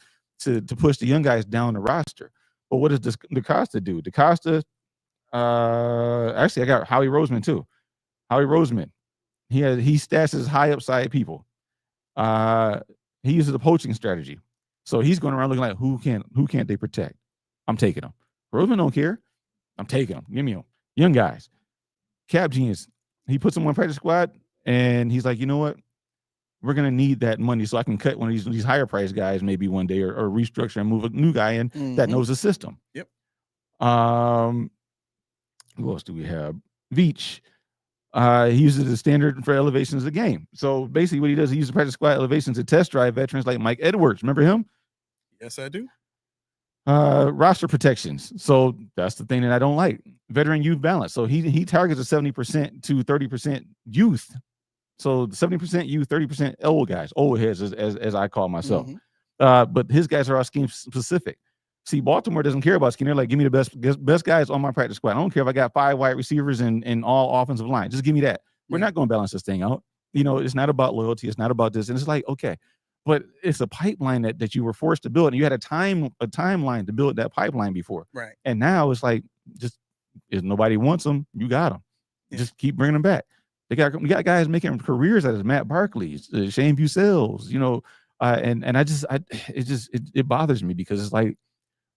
push the young guys down the roster. But what does DaCosta do? DaCosta, actually, I got Howie Roseman too. Howie Roseman, he stashes high upside people. He uses a poaching strategy, so he's going around looking like who can't they protect? I'm taking them. Roseman don't care. I'm taking them. Give me them. Young guys. Cap genius. He puts them on practice squad, and he's like, you know what? We're gonna need that money so I can cut one of these higher price guys maybe one day, or restructure and move a new guy in that knows the system. Yep. Who else do we have? Veach. He uses the standard for elevations of the game. So basically what he does, he uses practice squad elevations to test drive veterans like Mike Edwards. Remember him? Yes, I do. Roster protections. So that's the thing that I don't like. Veteran youth balance. So he targets a 70% to 30% youth. So 70% youth, 30% old guys, old heads, as I call myself. But his guys are all scheme specific. See, Baltimore doesn't care about scheme. They're like, give me the best guys on my practice squad. I don't care if I got 5 wide receivers and all offensive line. Just give me that. We're not going to balance this thing out. You know, it's not about loyalty. It's not about this. And it's like, okay, but it's a pipeline that you were forced to build, and you had a timeline to build that pipeline before. Right. And now it's like, just if nobody wants them, you got them. Yeah. Just keep bringing them back. We got guys making careers out of Matt Barkley's, Shane Busel's, you know, and it bothers me because it's like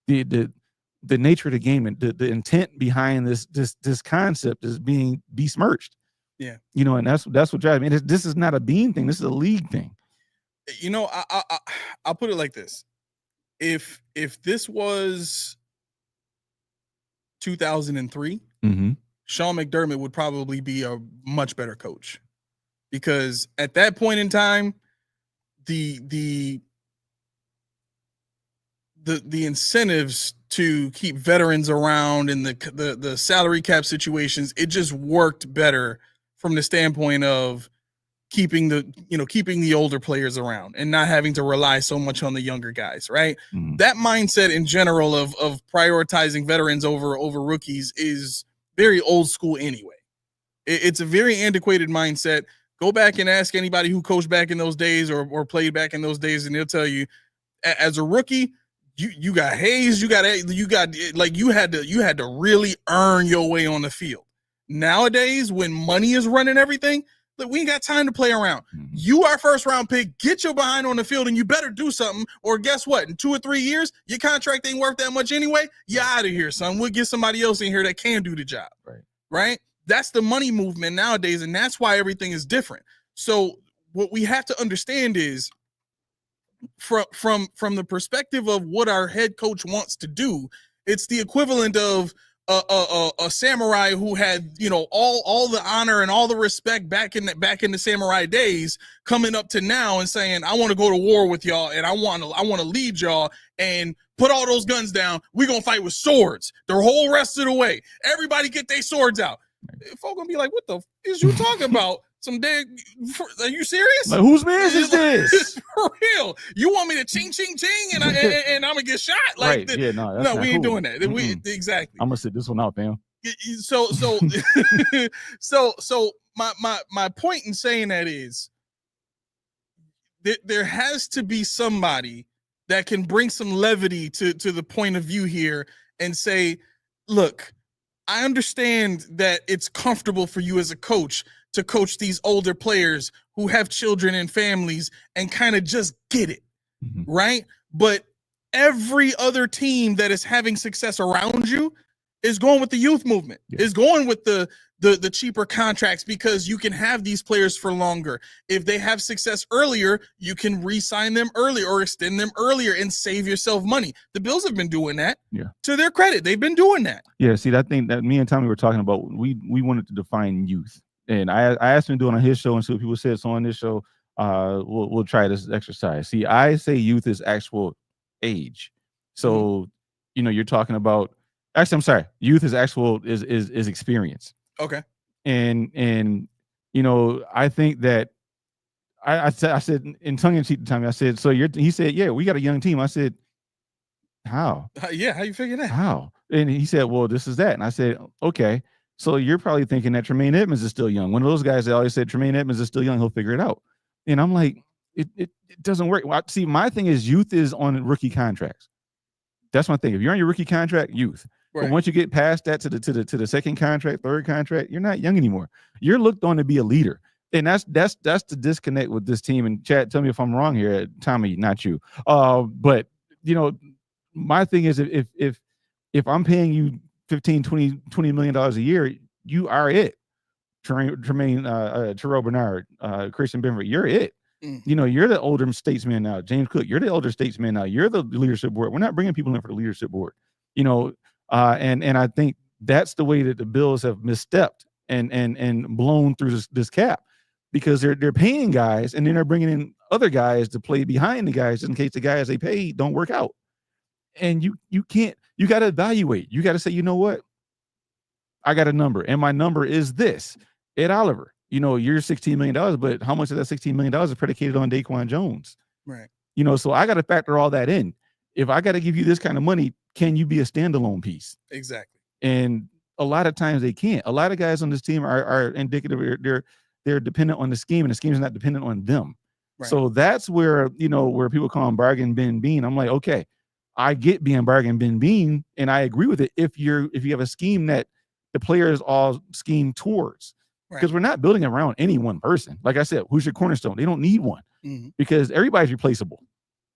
the nature of the game and the intent behind this concept is being besmirched. Yeah, you know, and that's what drives me. This is not a Beane thing. This is a league thing. You know, I'll put it like this: if this was 2003. Sean McDermott would probably be a much better coach, because at that point in time, the incentives to keep veterans around and the salary cap situations, it just worked better from the standpoint of keeping the older players around and not having to rely so much on the younger guys, right? That mindset in general of prioritizing veterans over rookies is very old school anyway. It's a very antiquated mindset. Go back and ask anybody who coached back in those days or played back in those days, and they'll tell you, as a rookie, you got Hayes, you got like you had to really earn your way on the field. Nowadays, when money is running everything, look, we ain't got time to play around. You are first round pick, get your behind on the field, and you better do something, or guess what? In 2 or 3 years, your contract ain't worth that much anyway. You're out of here, son. We'll get somebody else in here that can do the job. Right? That's the money movement nowadays, and that's why everything is different. So what we have to understand is, from the perspective of what our head coach wants to do, it's the equivalent of a samurai who had, you know, all the honor and all the respect back in the samurai days, coming up to now and saying, I want to go to war with y'all, and I want to lead y'all, and put all those guns down. We're gonna fight with swords the whole rest of the way. Everybody get their swords out. Folk gonna be like, what the f is you talking about? Some dead? Are you serious? Like, whose man is this? For real? You want me to ching ching ching and I'm gonna get shot? Like, right? Yeah, no, we ain't cool. doing that. Exactly. I'm gonna sit this one out, fam. So my point in saying that is, there has to be somebody that can bring some levity to the point of view here and say, look, I understand that it's comfortable for you as a coach to coach these older players who have children and families and kind of just get it, right? But every other team that is having success around you is going with the youth movement, is going with the cheaper contracts, because you can have these players for longer. If they have success earlier, you can re-sign them earlier or extend them earlier and save yourself money. The Bills have been doing that. To their credit, they've been doing that. Yeah, see, that thing that me and Tommy were talking about, we wanted to define youth. And I asked him to do it on his show and see what people said. So on this show, we'll try this exercise. See, I say youth is actual age. So, you're talking about, actually, I'm sorry, youth is actual is experience. Okay. And I think that I said in tongue in cheek to Tommy, I said, so he said, yeah, we got a young team. I said, how? How you figure that? How? And he said, well, this is that. And I said, okay. So you're probably thinking that Tremaine Edmonds is still young. One of those guys that always said Tremaine Edmonds is still young, he'll figure it out. And I'm like, it doesn't work. Well, see, my thing is youth is on rookie contracts. That's my thing. If you're on your rookie contract, youth. Right. But once you get past that to the second contract, third contract, you're not young anymore. You're looked on to be a leader. And that's the disconnect with this team. And Chad, tell me if I'm wrong here, Tommy, not you. But my thing is if I'm paying you $15-20 million a year, you are it. Tremaine, Terrell Bernard, Christian Benford, you're it. You're the older statesman now. James Cook, you're the older statesman now. You're the leadership board. We're not bringing people in for the leadership board. And I think that's the way that the Bills have misstepped and blown through this cap, because they're paying guys and then they're bringing in other guys to play behind the guys in case the guys they pay don't work out. And you can't. You got to evaluate. You got to say, you know what? I got a number, and my number is this. Ed Oliver, you're $16 million, but how much of that $16 million is predicated on Daquan Jones? Right. So I got to factor all that in. If I got to give you this kind of money, can you be a standalone piece? Exactly. And a lot of times they can't. A lot of guys on this team are indicative. They're dependent on the scheme, and the scheme is not dependent on them. Right. So that's where where people call him bargain bin Beane. I'm like, okay, I get being bargain bin Beane, and I agree with it if you have a scheme that the players all scheme towards. Because we're not building around any one person. Like I said, who's your cornerstone? They don't need one, because everybody's replaceable.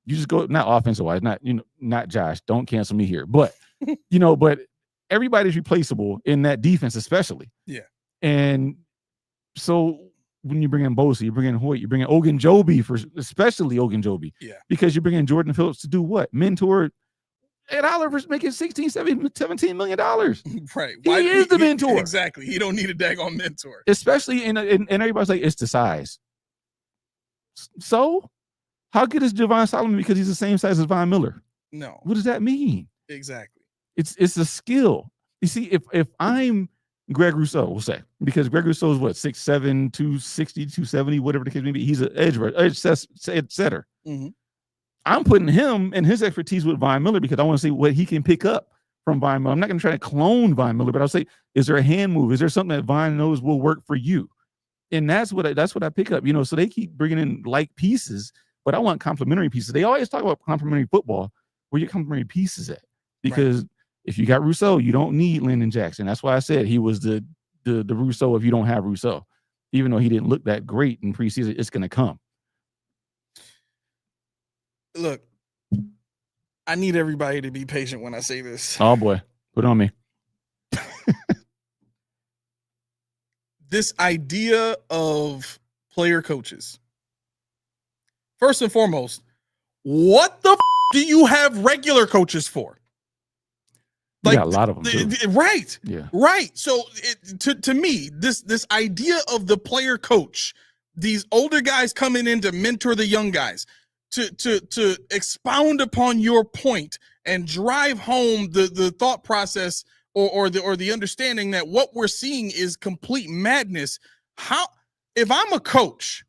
You just go, not offensive wise, not Josh. Don't cancel me here, but but everybody's replaceable in that defense, especially. Yeah. And so when you bring in Bosa, you bring in Hoyt, you bring in Ogunjobi, especially Ogunjobi. Yeah. Because you bring in Jordan Phillips to do what? Mentor. Ed Oliver's making $17 million. Right. He is the mentor. Exactly. He don't need a daggone mentor. Especially and everybody's like, it's the size. So how good is Javon Solomon because he's the same size as Von Miller? No. What does that mean? Exactly. It's a skill. You see, if I'm Greg Rousseau, we'll say, because Greg Rousseau is what, 6'7", 260, 270, whatever the case may be. He's an edge setter. I'm putting him and his expertise with Von Miller because I want to see what he can pick up from Von Miller. I'm not going to try to clone Von Miller, but I'll say, is there a hand move? Is there something that Von knows will work for you? And that's what I pick up. So they keep bringing in like pieces, but I want complementary pieces. They always talk about complementary football. Where your complementary pieces at? Because if you got Rousseau, you don't need Lyndon Jackson. That's why I said he was the Rousseau if you don't have Rousseau. Even though he didn't look that great in preseason, it's going to come. Look, I need everybody to be patient when I say this. Oh boy, put it on me. This idea of player coaches. First and foremost, what the do you have regular coaches for? Like, got a lot of them too. Right. Yeah. Right. So to me, this idea of the player coach, these older guys coming in to mentor the young guys, to expound upon your point and drive home the thought process or the understanding that what we're seeing is complete madness. How, if I'm a coach,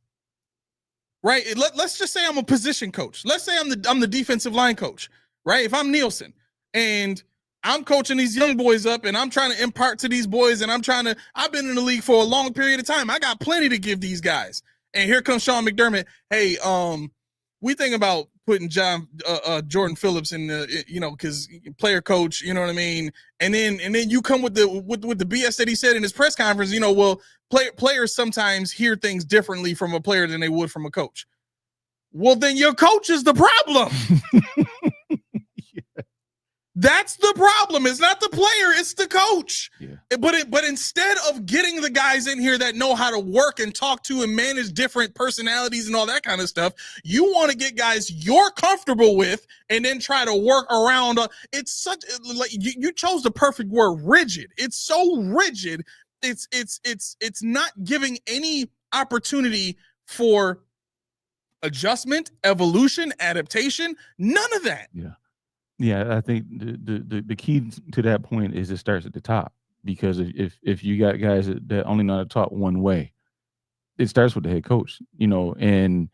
right? Let's just say I'm a position coach. Let's say I'm the defensive line coach, right? If I'm Nielsen and I'm coaching these young boys up and I'm trying to impart to these boys and I've been in the league for a long period of time. I got plenty to give these guys. And here comes Sean McDermott. Hey, we think about putting Jordan Phillips in the, because player coach, you know what I mean? And then you come with the BS that he said in his press conference, players sometimes hear things differently from a player than they would from a coach. Well, then your coach is the problem. Yeah. That's the problem. It's not the player, it's the coach. Yeah. But instead of getting the guys in here that know how to work and talk to and manage different personalities and all that kind of stuff, you want to get guys you're comfortable with and then try to work around. It's such like you chose the perfect word, rigid. It's so rigid. It's not giving any opportunity for adjustment, evolution, adaptation, none of that. Yeah. Yeah, I think the key to that point is it starts at the top, because if you got guys that only know how to talk one way, it starts with the head coach, and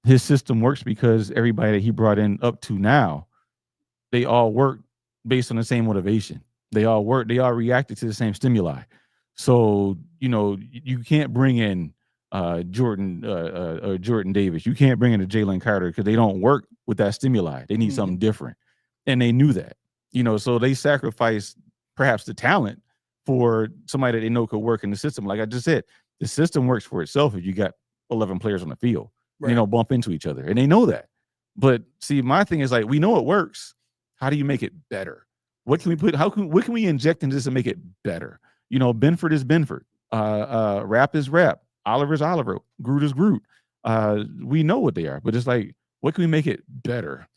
his system works because everybody that he brought in up to now, they all work based on the same motivation. They all reacted to the same stimuli. So, you can't bring in Jordan Davis. You can't bring in a Jalen Carter because they don't work with that stimuli. They need something different. And they knew that, so they sacrificed perhaps the talent for somebody that they know could work in the system. Like I just said, the system works for itself if you got 11 players on the field. Right. They don't bump into each other, and they know that. But see, my thing is like, we know it works. How do you make it better? What can we put? What can we inject into this to make it better? Benford is Benford. Rap is Rap. Oliver is Oliver. Groot is Groot. We know what they are, but it's like, what can we make it better?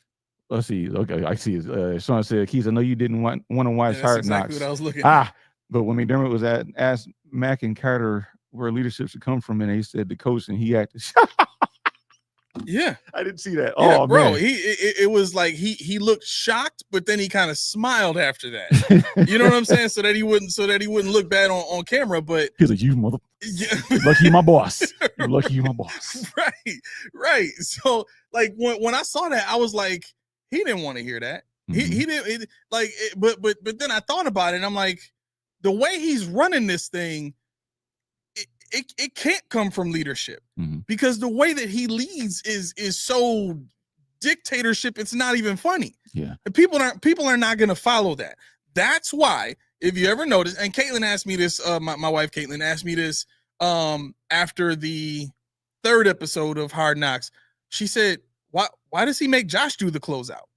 Let's see. Okay, I see. Sean said, Keys, I know you didn't want to watch Hard Knocks. What I was looking at. But when McDermott was asked Mack and Carter where leadership should come from, and he said the coach, and he acted. Yeah, I didn't see that. Yeah, oh, bro, man. It was like he looked shocked, but then he kind of smiled after that. You know what I'm saying? So that he wouldn't look bad on camera. But he's like, you mother. Yeah. Lucky you my boss. You're lucky you my boss. Right. So like when I saw that, I was like, he didn't want to hear that. Mm-hmm. He didn't like it, but then I thought about it, and I'm like, the way he's running this thing, it can't come from leadership, because the way that he leads is so dictatorship. It's not even funny. Yeah, and people are not going to follow that. That's why, if you ever notice, and Caitlin asked me this, my wife Caitlin asked me this after the 3rd episode of Hard Knocks. She said, why does he make Josh do the closeout?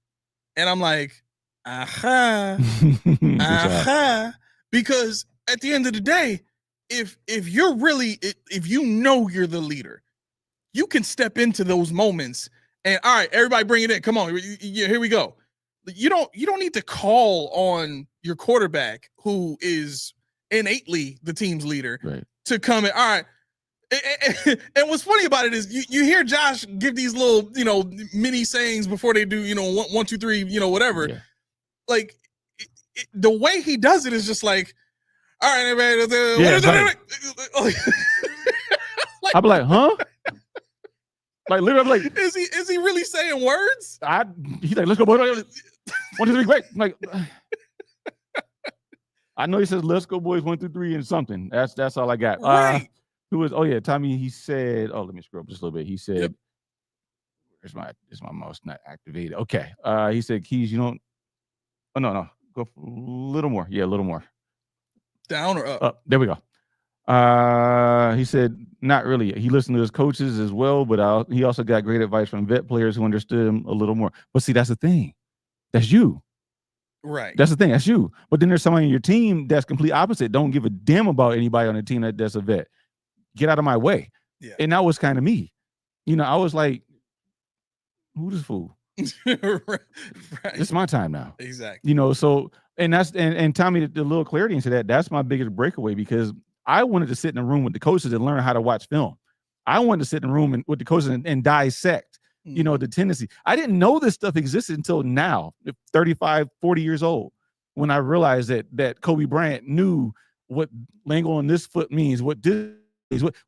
And I'm like, because at the end of the day, if you're really, if you're the leader, you can step into those moments and, all right, everybody bring it in. Come on, here we go. You don't need to call on your quarterback, who is innately the team's leader, right, to come in. All right. And what's funny about it is you hear Josh give these little, mini sayings before they do, 1, 2, 3, whatever. Yeah. Like the way he does it is just like, all right, everybody. Like, I'm like, huh? Like literally, I'm like, is he really saying words? He's like, let's go, boy. 1, 2, 3, great. I'm like, I know he says, let's go, boys, 1, 2, 3, and something. That's all I got. Right. Who was? Oh yeah, Tommy. He said, "Oh, let me scroll up just a little bit." He said, yep. "Is my mouse not activated?" Okay. He said, "Keys, you don't." Oh no, go a little more. Yeah, a little more. Down or up? Up. There we go. He said, "Not really. He listened to his coaches as well, but he also got great advice from vet players who understood him a little more." But see, that's the thing. That's you. Right. That's the thing. That's you. But then there's somebody on your team that's complete opposite. Don't give a damn about anybody on the team that's a vet. Get out of my way. Yeah. And that was kind of me. I was like, who this fool? Right. It's my time now. Exactly. So, and that's, and Tommy, the little clarity into that's my biggest breakaway, because I wanted to sit in a room with the coaches and learn how to watch film. I wanted to sit in a room with the coaches and dissect, the tendency. I didn't know this stuff existed until now, 35, 40 years old, when I realized that Kobe Bryant knew what langle on this foot means, what this.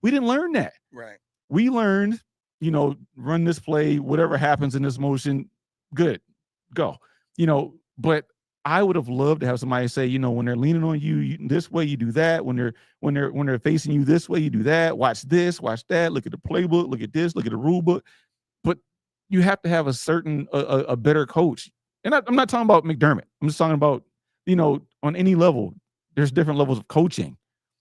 We didn't learn that. Right. We learned, run this play, whatever happens in this motion, good, go. But I would have loved to have somebody say, you know, when they're leaning on you, this way, you do that. When they're facing you this way, you do that. Watch this, watch that. Look at the playbook. Look at this. Look at the rule book. But you have to have a better coach. And I'm not talking about McDermott. I'm just talking about, you know, on any level, there's different levels of coaching.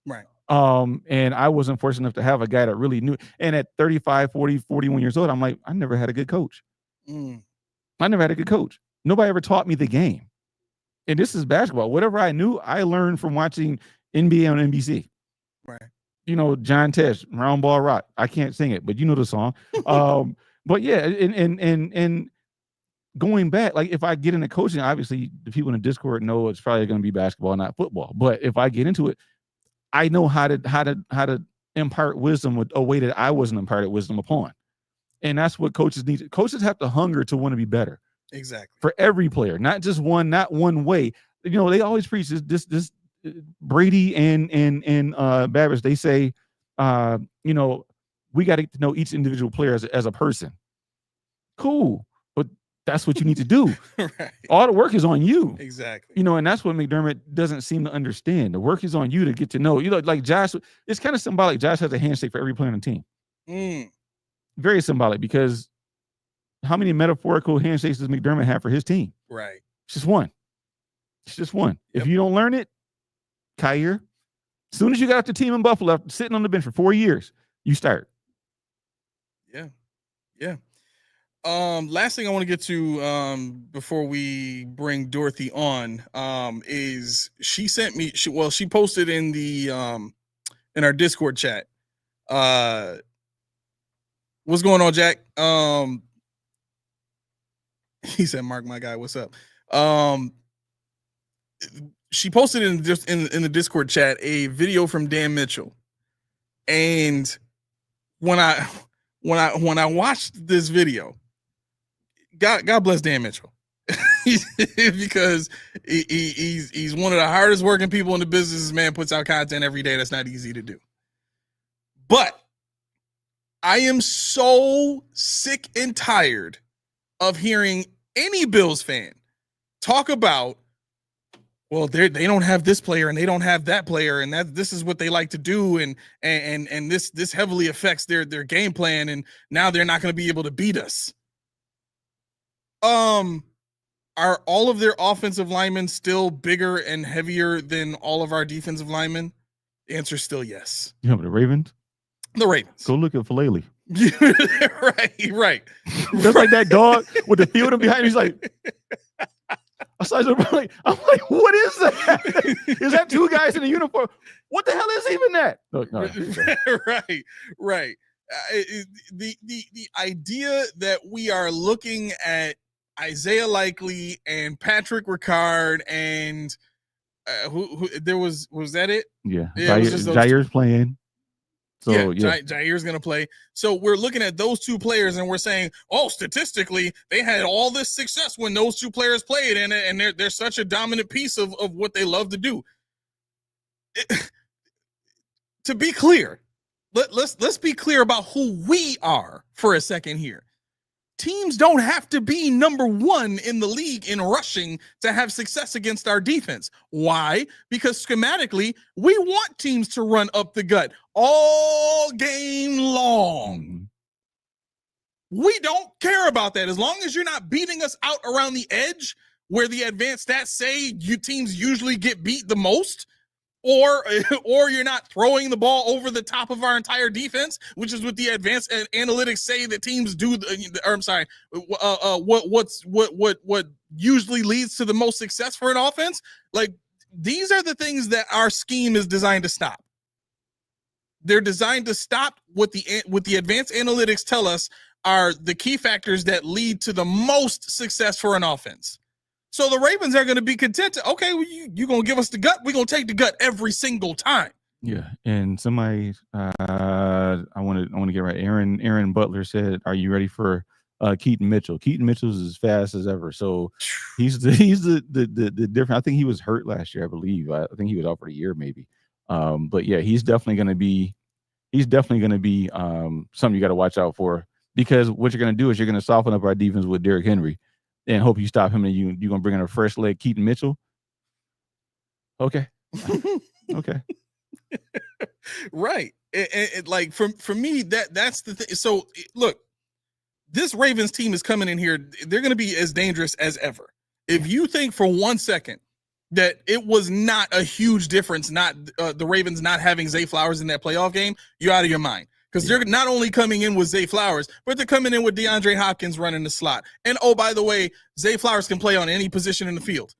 Right. And I wasn't fortunate enough to have a guy that really knew. And at 35, 40, 41 years old, I'm like, I never had a good coach. I never had a good coach. Nobody ever taught me the game. And this is basketball. Whatever I knew, I learned from watching NBA on NBC. Right. You know, John Tesh, Round Ball Rock. I can't sing it, but you know the song. But yeah, and going back, like if I get into coaching, obviously the people in the Discord know it's probably going to be basketball, not football. But if I get into it, I know how to impart wisdom with a way that I wasn't imparted wisdom upon. And that's what coaches need. Coaches have to hunger to want to be better. Exactly. For every player, not one way. You know, they always preach this Brady and Babbage, they say, you know, we got to know each individual player as a person. Cool. But that's what you need to do. Right. All the work is on you. Exactly. You know, and that's what McDermott doesn't seem to understand. The work is on you to get to know. You know, like Josh, it's kind of symbolic. Josh has a handshake for every player on the team. Very symbolic, because how many metaphorical handshakes does McDermott have for his team? Right. It's just one. It's just one. Yep. If you don't learn it, Kyer, as soon as you got off the team in Buffalo, after sitting on the bench for 4 years, you start. Yeah. Yeah. Last thing I want to get to before we bring Dorothy on is she sent me she posted in the in our Discord chat. What's going on, Jack? He said, Mark, my guy, what's up? She posted in the Discord chat a video from Dan Mitchell. And when I watched this video, God bless Dan Mitchell. Because he's one of the hardest working people in the business. This man puts out content every day. That's not easy to do. But I am so sick and tired of hearing any Bills fan talk about, well, they don't have this player and they don't have that player, and that this is what they like to do, and this heavily affects their game plan, and now they're not going to be able to beat us. Are all of their offensive linemen still bigger and heavier than all of our defensive linemen? The answer is still yes. You know, the Ravens? The Ravens. Go look at Falele. right. Just like that dog with the field behind him. He's like, I'm like, what is that? Is that two guys in a uniform? What the hell is even that? No. Right. The idea that we are looking at Isaiah Likely and Patrick Ricard and who there was that it? Yeah. Jair's playing. So yeah, Jair's going to play. So we're looking at those two players and we're saying, oh, statistically, they had all this success when those two players played, and they're such a dominant piece of what they love to do. To be clear, let's be clear about who we are for a second here. Teams don't have to be number one in the league in rushing to have success against our defense. Why? Because schematically, we want teams to run up the gut all game long. We don't care about that. As long as you're not beating us out around the edge, where the advanced stats say you teams usually get beat the most, or you're not throwing the ball over the top of our entire defense, which is what the advanced analytics say that teams do. What usually leads to the most success for an offense. Like, these are the things that our scheme is designed to stop. They're designed to stop what the advanced analytics tell us are the key factors that lead to the most success for an offense. So the Ravens are going to be content to, okay, well, you're going to give us the gut. We're going to take the gut every single time. Yeah. And somebody, I want to get right. Aaron Butler said, are you ready for Keaton Mitchell? Keaton Mitchell's as fast as ever. So he's the different. I think he was hurt last year, I believe. I think he was out for a year maybe. But yeah, he's definitely going to be something you got to watch out for, because what you're going to do is you're going to soften up our defense with Derrick Henry. and hope you stop him, and you're gonna bring in a fresh leg Keaton Mitchell. Okay. Okay. Right. Like for me, that's the thing. So look, this Ravens team is coming in here. They're going to be as dangerous as ever. If you think for 1 second that it was not a huge difference, not the Ravens not having Zay Flowers in that playoff game, you're out of your mind. Because they're not only coming in with Zay Flowers, but they're coming in with DeAndre Hopkins running the slot. And oh, by the way, Zay Flowers can play on any position in the field.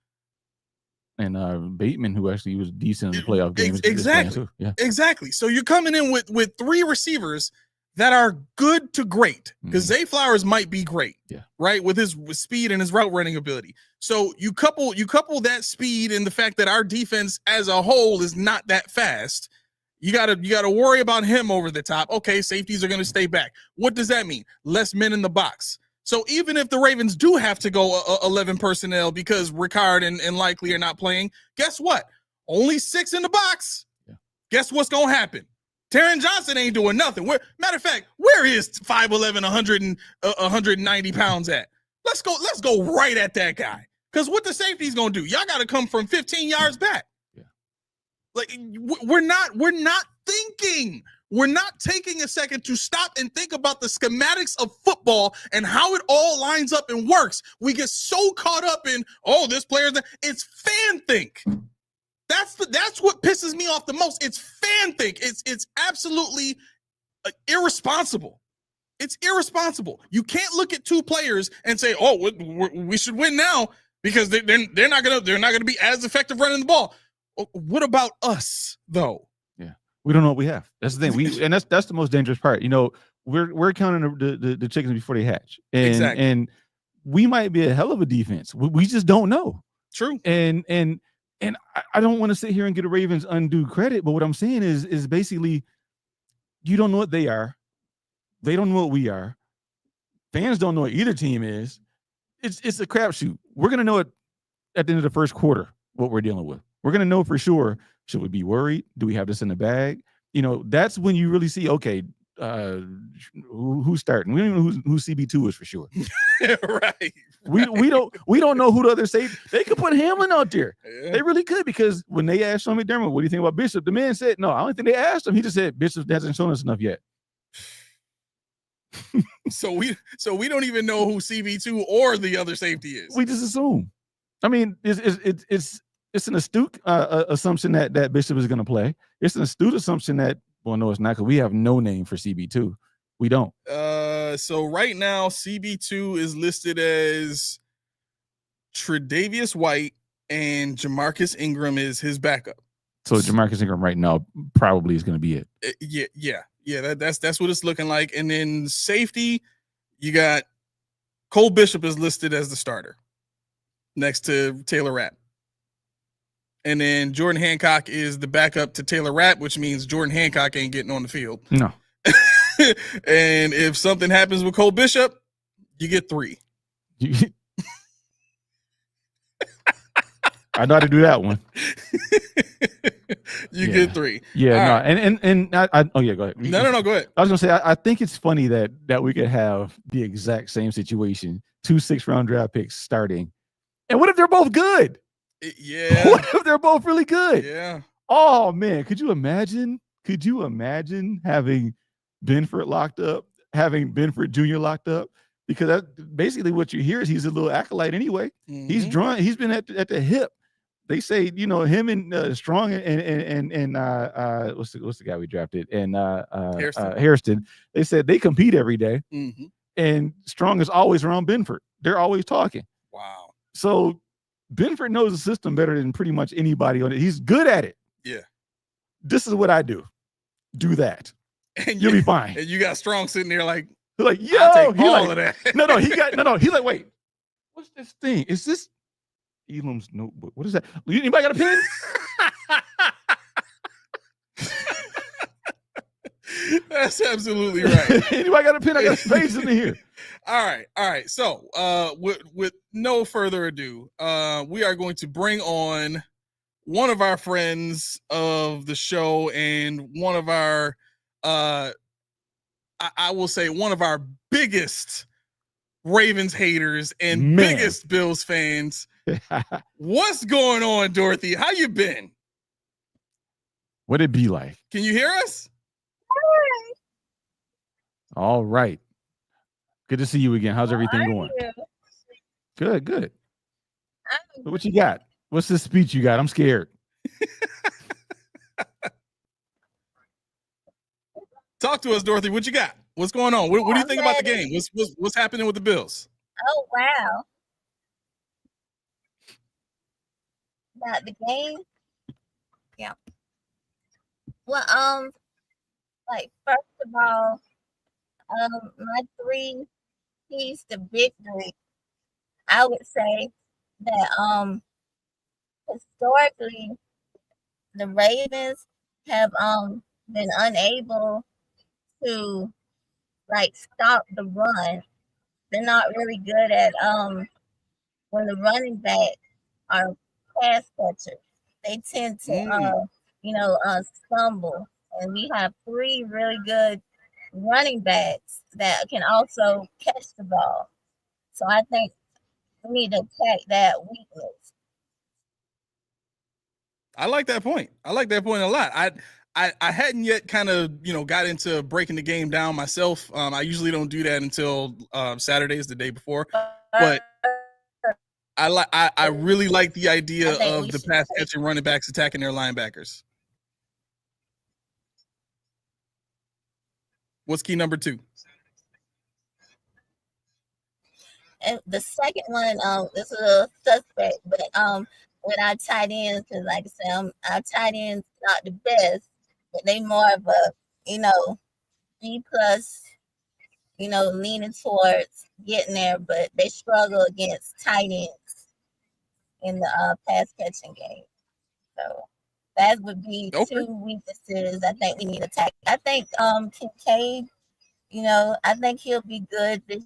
And Bateman, who actually was decent in the playoff game. Exactly. Yeah. Exactly. So you're coming in with 3 receivers that are good to great, because Zay Flowers might be great, right, with his speed and his route running ability. So you couple that speed and the fact that our defense as a whole is not that fast. You gotta worry about him over the top. Okay, safeties are gonna stay back. What does that mean? Less men in the box. So even if the Ravens do have to go 11 personnel because Ricard and Likely are not playing, guess what? Only 6 in the box. Yeah. Guess what's going to happen? Taron Johnson ain't doing nothing. Matter of fact, where is 5'11", 190 pounds at? Let's go right at that guy. Because what the safety's going to do? Y'all got to come from 15 yards back. Yeah. Like we're not thinking. We're not taking a second to stop and think about the schematics of football and how it all lines up and works. We get so caught up in, this player's it's fan think. That's what pisses me off the most. It's fan think. It's absolutely irresponsible. It's irresponsible. You can't look at 2 players and say, we should win now because they're not gonna be as effective running the ball. What about us though? We don't know what we have. That's the thing. And that's the most dangerous part. We're counting the chickens before they hatch. And we might be a hell of a defense. We just don't know. True. And I don't want to sit here and get the Ravens undue credit, but what I'm saying is basically you don't know what they are. They don't know what we are. Fans don't know what either team is. It's a crapshoot. We're gonna know it at the end of the first quarter what we're dealing with. We're gonna know for sure. Should we be worried? Do we have this in the bag? That's when you really see, okay, who's starting? We don't even know who CB2 is for sure. Right. We don't know who the other safety. They could put Hamlin out there. Yeah. They really could, because when they asked Sean McDermott, what do you think about Bishop? The man said, no, I don't think they asked him. He just said Bishop hasn't shown us enough yet. So we don't even know who CB2 or the other safety is. We just assume. I mean, it's an astute assumption that Bishop is going to play. It's an astute assumption that, well, no, it's not, because we have no name for CB2. We don't. So right now, CB2 is listed as Tre'Davious White, and Jamarcus Ingram is his backup. So Jamarcus Ingram right now probably is going to be it. Yeah. That's what it's looking like. And then safety, you got Cole Bishop is listed as the starter next to Taylor Rapp. And then Jordan Hancock is the backup to Taylor Rapp, which means Jordan Hancock ain't getting on the field. No. And if something happens with Cole Bishop, you get 3. I know how to do that one. You get 3. Yeah, right. And go ahead. No, go ahead. I was gonna say I think it's funny that we could have the exact same situation, 2 6th-round draft picks starting. And what if they're both good? Yeah. What if they're both really good? Yeah. Oh man, could you imagine having Benford locked up, having Benford Jr. locked up? Because that's basically what you hear is he's a little acolyte anyway. Mm-hmm. He's been at the hip. They say, him and Strong and what's the guy we drafted? And Hairston. They said they compete every day. Mm-hmm. And Strong is always around Benford. They're always talking. Wow. So Benford knows the system better than pretty much anybody on it. He's good at it. Yeah. This is what I do. Do that. And you'll be fine. And you got Strong sitting there like, yo, I'll take all of that. No. He's like, wait, what's this thing? Is this Elam's notebook? What is that? Anybody got a pen? That's absolutely right. Anybody got a pen? I got pages in here. All right. So, with no further ado, we are going to bring on one of our friends of the show and one of our, I will say, one of our biggest Ravens haters and Man. biggest Bills fans. What's going on, Dorothy? How you been? What it be like? Can you hear us? All right. Good to see you again. How's everything going? You? Good, good. What you got? What's this speech you got? I'm scared. Talk to us, Dorothy. What you got? What's going on? What do you think about the game? What's happening with the Bills? Oh wow! About the game? Yeah. Well, like first of all, my 3 keys to victory. I would say that historically the Ravens have been unable to like stop the run. They're not really good at when the running back are pass catchers. They tend to stumble. And we have 3 really good running backs that can also catch the ball. So I think we need to attack that weakness. I like that point. I like that point a lot. I hadn't yet kind of got into breaking the game down myself. I usually don't do that until Saturdays, the day before. But I really like the idea of the pass catching running backs attacking their linebackers. What's key number 2? And the second one, this is a suspect, but with our tight ends, because like I said, our tight ends not the best, but they more of a B plus, leaning towards getting there, but they struggle against tight ends in the pass catching game. So that would be 2 weaknesses I think we need to attack. I think Kincaid, I think he'll be good this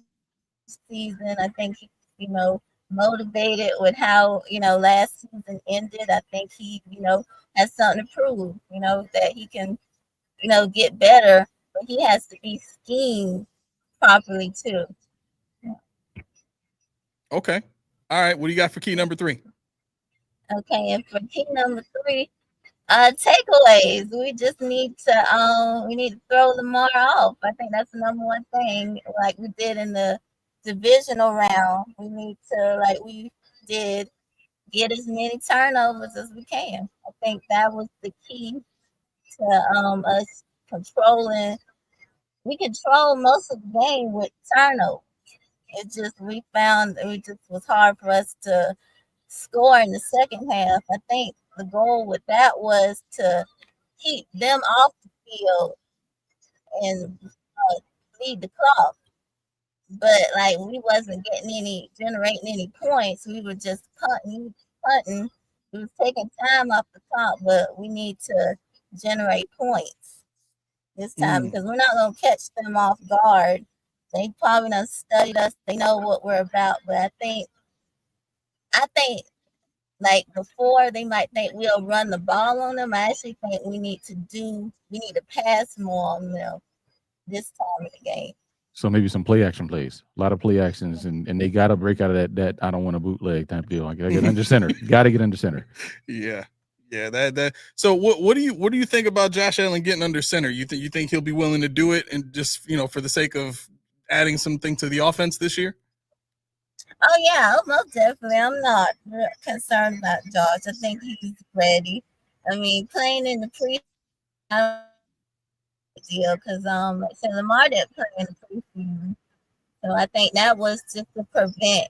season. I think he's, motivated with how, last season ended. I think he, has something to prove, that he can, get better, but he has to be schemed properly too. Okay. All right. What do you got for key number 3? Okay, and for key number 3, takeaways. We just need to throw Lamar off. I think that's the number one thing, like we did in the divisional round. We need to, like we did, get as many turnovers as we can. I think that was the key to us controlling. We control most of the game with turnovers. It just was hard for us to score in the second half. I think the goal with that was to keep them off the field and lead the clock. But like we wasn't generating any points. We were just punting. We was taking time off the clock, but we need to generate points this time because we're not gonna catch them off guard. They probably done studied us. They know what we're about. But I think like before they might think we'll run the ball on them. I actually think we need to pass more on them this time of the game. So maybe some play action plays, a lot of play actions, and they got to break out of that I don't want a bootleg type deal. I got to get under center. Got to get under center. Yeah. That. So what do you think about Josh Allen getting under center? You think he'll be willing to do it, and just for the sake of adding something to the offense this year? Oh yeah, most definitely. I'm not concerned about Josh. I think he's ready. I mean, playing in the preseason deal because like I said, Lamar didn't play in the preseason, so I think that was just to prevent.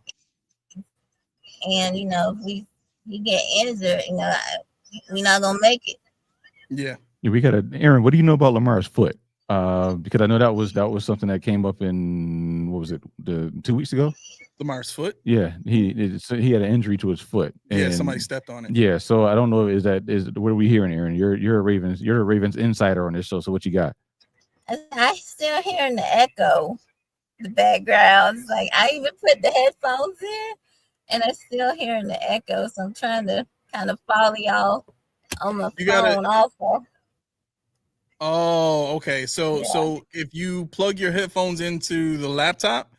And if we get injured, we're not gonna make it. Yeah, we got to. Aaron, what do you know about Lamar's foot? Because I know that was something that came up in, what was it, 2 weeks ago? Lamar's foot. Yeah, he had an injury to his foot. And somebody stepped on it. Yeah, so I don't know. What are we hearing, Aaron? You're a Ravens insider on this show. So what you got? I still hearing the echo, the background. It's like I even put the headphones in, and I'm still hearing the echo. So I'm trying to kind of follow y'all on my phone also. Oh, okay. So if you plug your headphones into the laptop,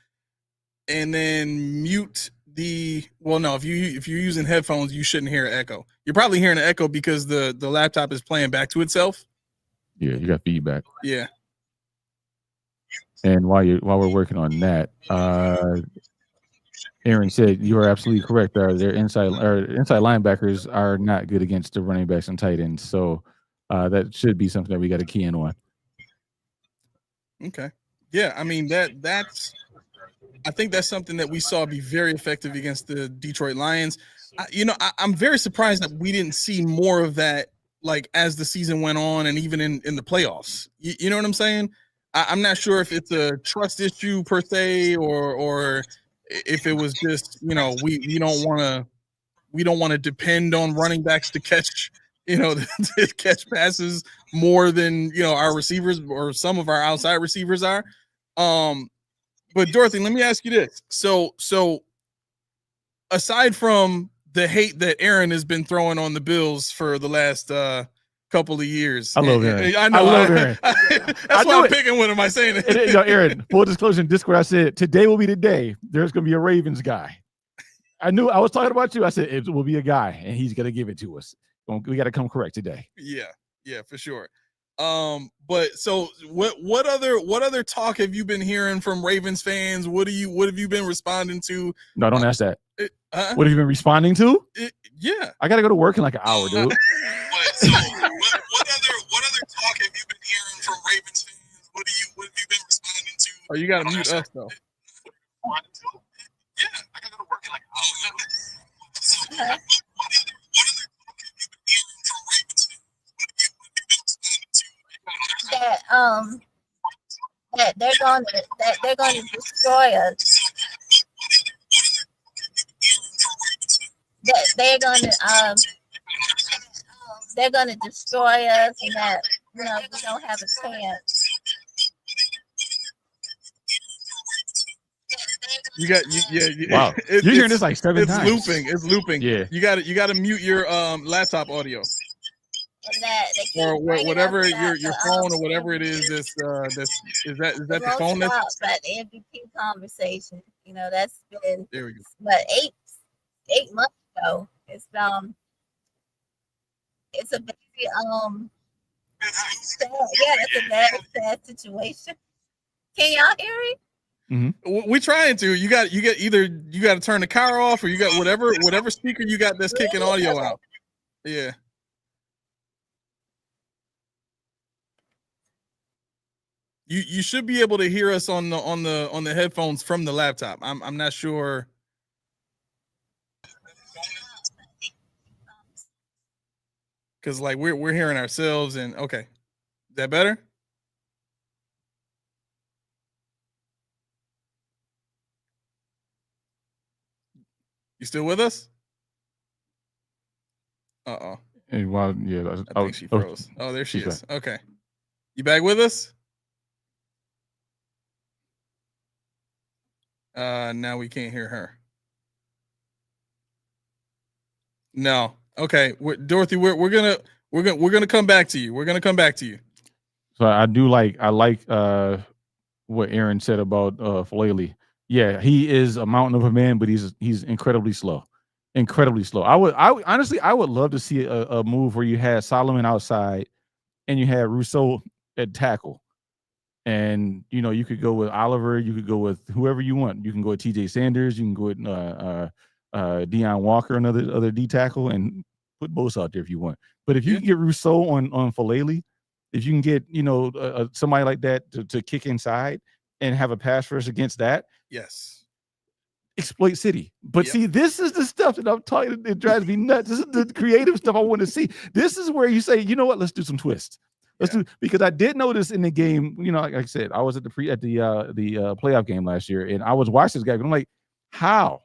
and then mute the. Well, no, if you're using headphones, you shouldn't hear an echo. You're probably hearing an echo because the laptop is playing back to itself. Yeah, you got feedback. Yeah. And while we're working on that, Aaron said you are absolutely correct. Their inside linebackers are not good against the running backs and tight ends. So that should be something that we got to key in on. Okay. Yeah, I mean that's. I think that's something that we saw be very effective against the Detroit Lions. I'm very surprised that we didn't see more of that, like as the season went on, and even in the playoffs. You know what I'm saying? I'm not sure if it's a trust issue per se, or if it was just we don't want to depend on running backs to catch to catch passes more than our receivers or some of our outside receivers are. But Dorothy, let me ask you this: so aside from the hate that Aaron has been throwing on the Bills for the last couple of years. I love Aaron. I know. I love Aaron. That's why I'm picking with him. I saying it. Aaron, full disclosure in Discord, I said today will be the day. There's going to be a Ravens guy. I knew I was talking about you. I said it will be a guy, and he's going to give it to us. We got to come correct today. Yeah, for sure. But so what other talk have you been hearing from Ravens fans? What have you been responding to? No, don't ask that. What have you been responding to? Yeah, I got to go to work in like an hour, dude. So what other talk have you been hearing from Ravens fans? What have you been responding to? Oh, you got to mute us though. Yeah, I got to go to work in like an hour. What other talk have you been hearing from Ravens fans? What have you been responding to? That they're going to destroy us. That they're going to destroy us, and that we don't have a chance. You got Wow. You're hearing this like 7 times. It's looping. Yeah. You got to mute your laptop audio. Or whatever your phone or whatever it is. Is that the phone? That's that MVP conversation. That's been there. We go. But 8 months ago. It's a very it's a sad situation. Can y'all hear me? Mm-hmm. We're trying to. You got to turn the car off, or you got whatever speaker you got that's kicking audio out. Yeah. You should be able to hear us on the headphones from the laptop. I'm not sure. Because like we're hearing ourselves, and okay. Is that better? You still with us? Uh-oh. And while I think she froze. Oh, there she is. Back. Okay. You back with us? Now we can't hear her. No. Okay. Dorothy, we're gonna come back to you. We're gonna come back to you. So I like what Aaron said about Falele. Yeah, he is a mountain of a man, but he's incredibly slow. Incredibly slow. I would love to see a move where you had Solomon outside and you had Rousseau at tackle. And you could go with Oliver, you could go with whoever you want. You can go with TJ Sanders, you can go with Deion Walker, another D tackle, and put both out there if you want. But if you can get Rousseau on Falele, if you can get somebody like that to kick inside and have a pass rush against that, yes, exploit City. But see, this is the stuff that I'm talking. It drives me nuts. This is the creative stuff I want to see. This is where you say, you know what? Let's do some twists. Because I did notice in the game, like I said, I was at the playoff game last year, and I was watching this guy, and I'm like, how?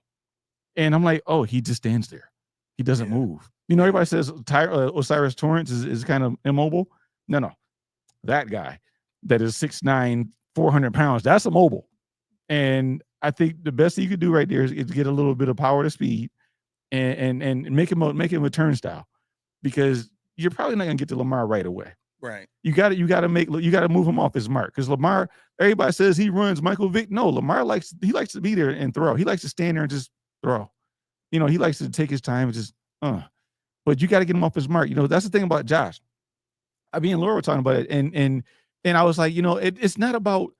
And I'm like, oh, he just stands there. He doesn't move. Everybody says Osiris Torrance is kind of immobile. No. That guy that is 6'9", 400 pounds, that's immobile. And I think the best you could do right there is get a little bit of power to speed and make him a turnstile, because you're probably not going to get to Lamar right away. Right. You got to move him off his mark, because Lamar, everybody says he runs Michael Vick. No, Lamar likes to be there and throw. He likes to stand there and just throw. He likes to take his time and just But you got to get him off his mark. That's the thing about Josh. Me and Laura were talking about it, and I was like, it's not about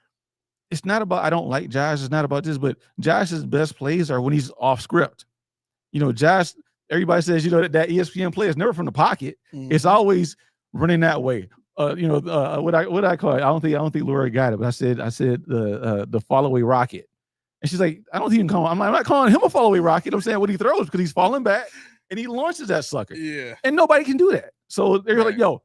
I don't like Josh. It's not about this, but Josh's best plays are when he's off script. Josh. Everybody says that ESPN play is never from the pocket. Mm-hmm. It's always running that way. What I call it? I don't think Laura got it, but I said the fall away rocket, and she's like, I don't even call him. I'm not calling him a fall away rocket. I'm saying what he throws, because he's falling back and he launches that sucker. Yeah, and nobody can do that. So they're like, yo,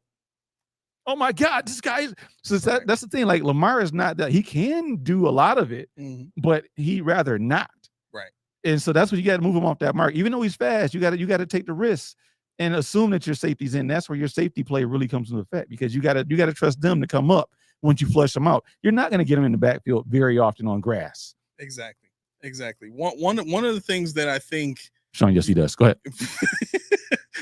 oh my God, this guy is. So that's the thing. Like, Lamar is not that. He can do a lot of it, but he'd rather not. Right. And so that's what you got to move him off that mark. Even though he's fast, you got to take the risks and assume that your safety's in. That's where your safety play really comes into effect, because you got to trust them to come up once you flush them out. You're not going to get them in the backfield very often on grass. Exactly. One of the things that I think, Sean, yes, he does. Go ahead.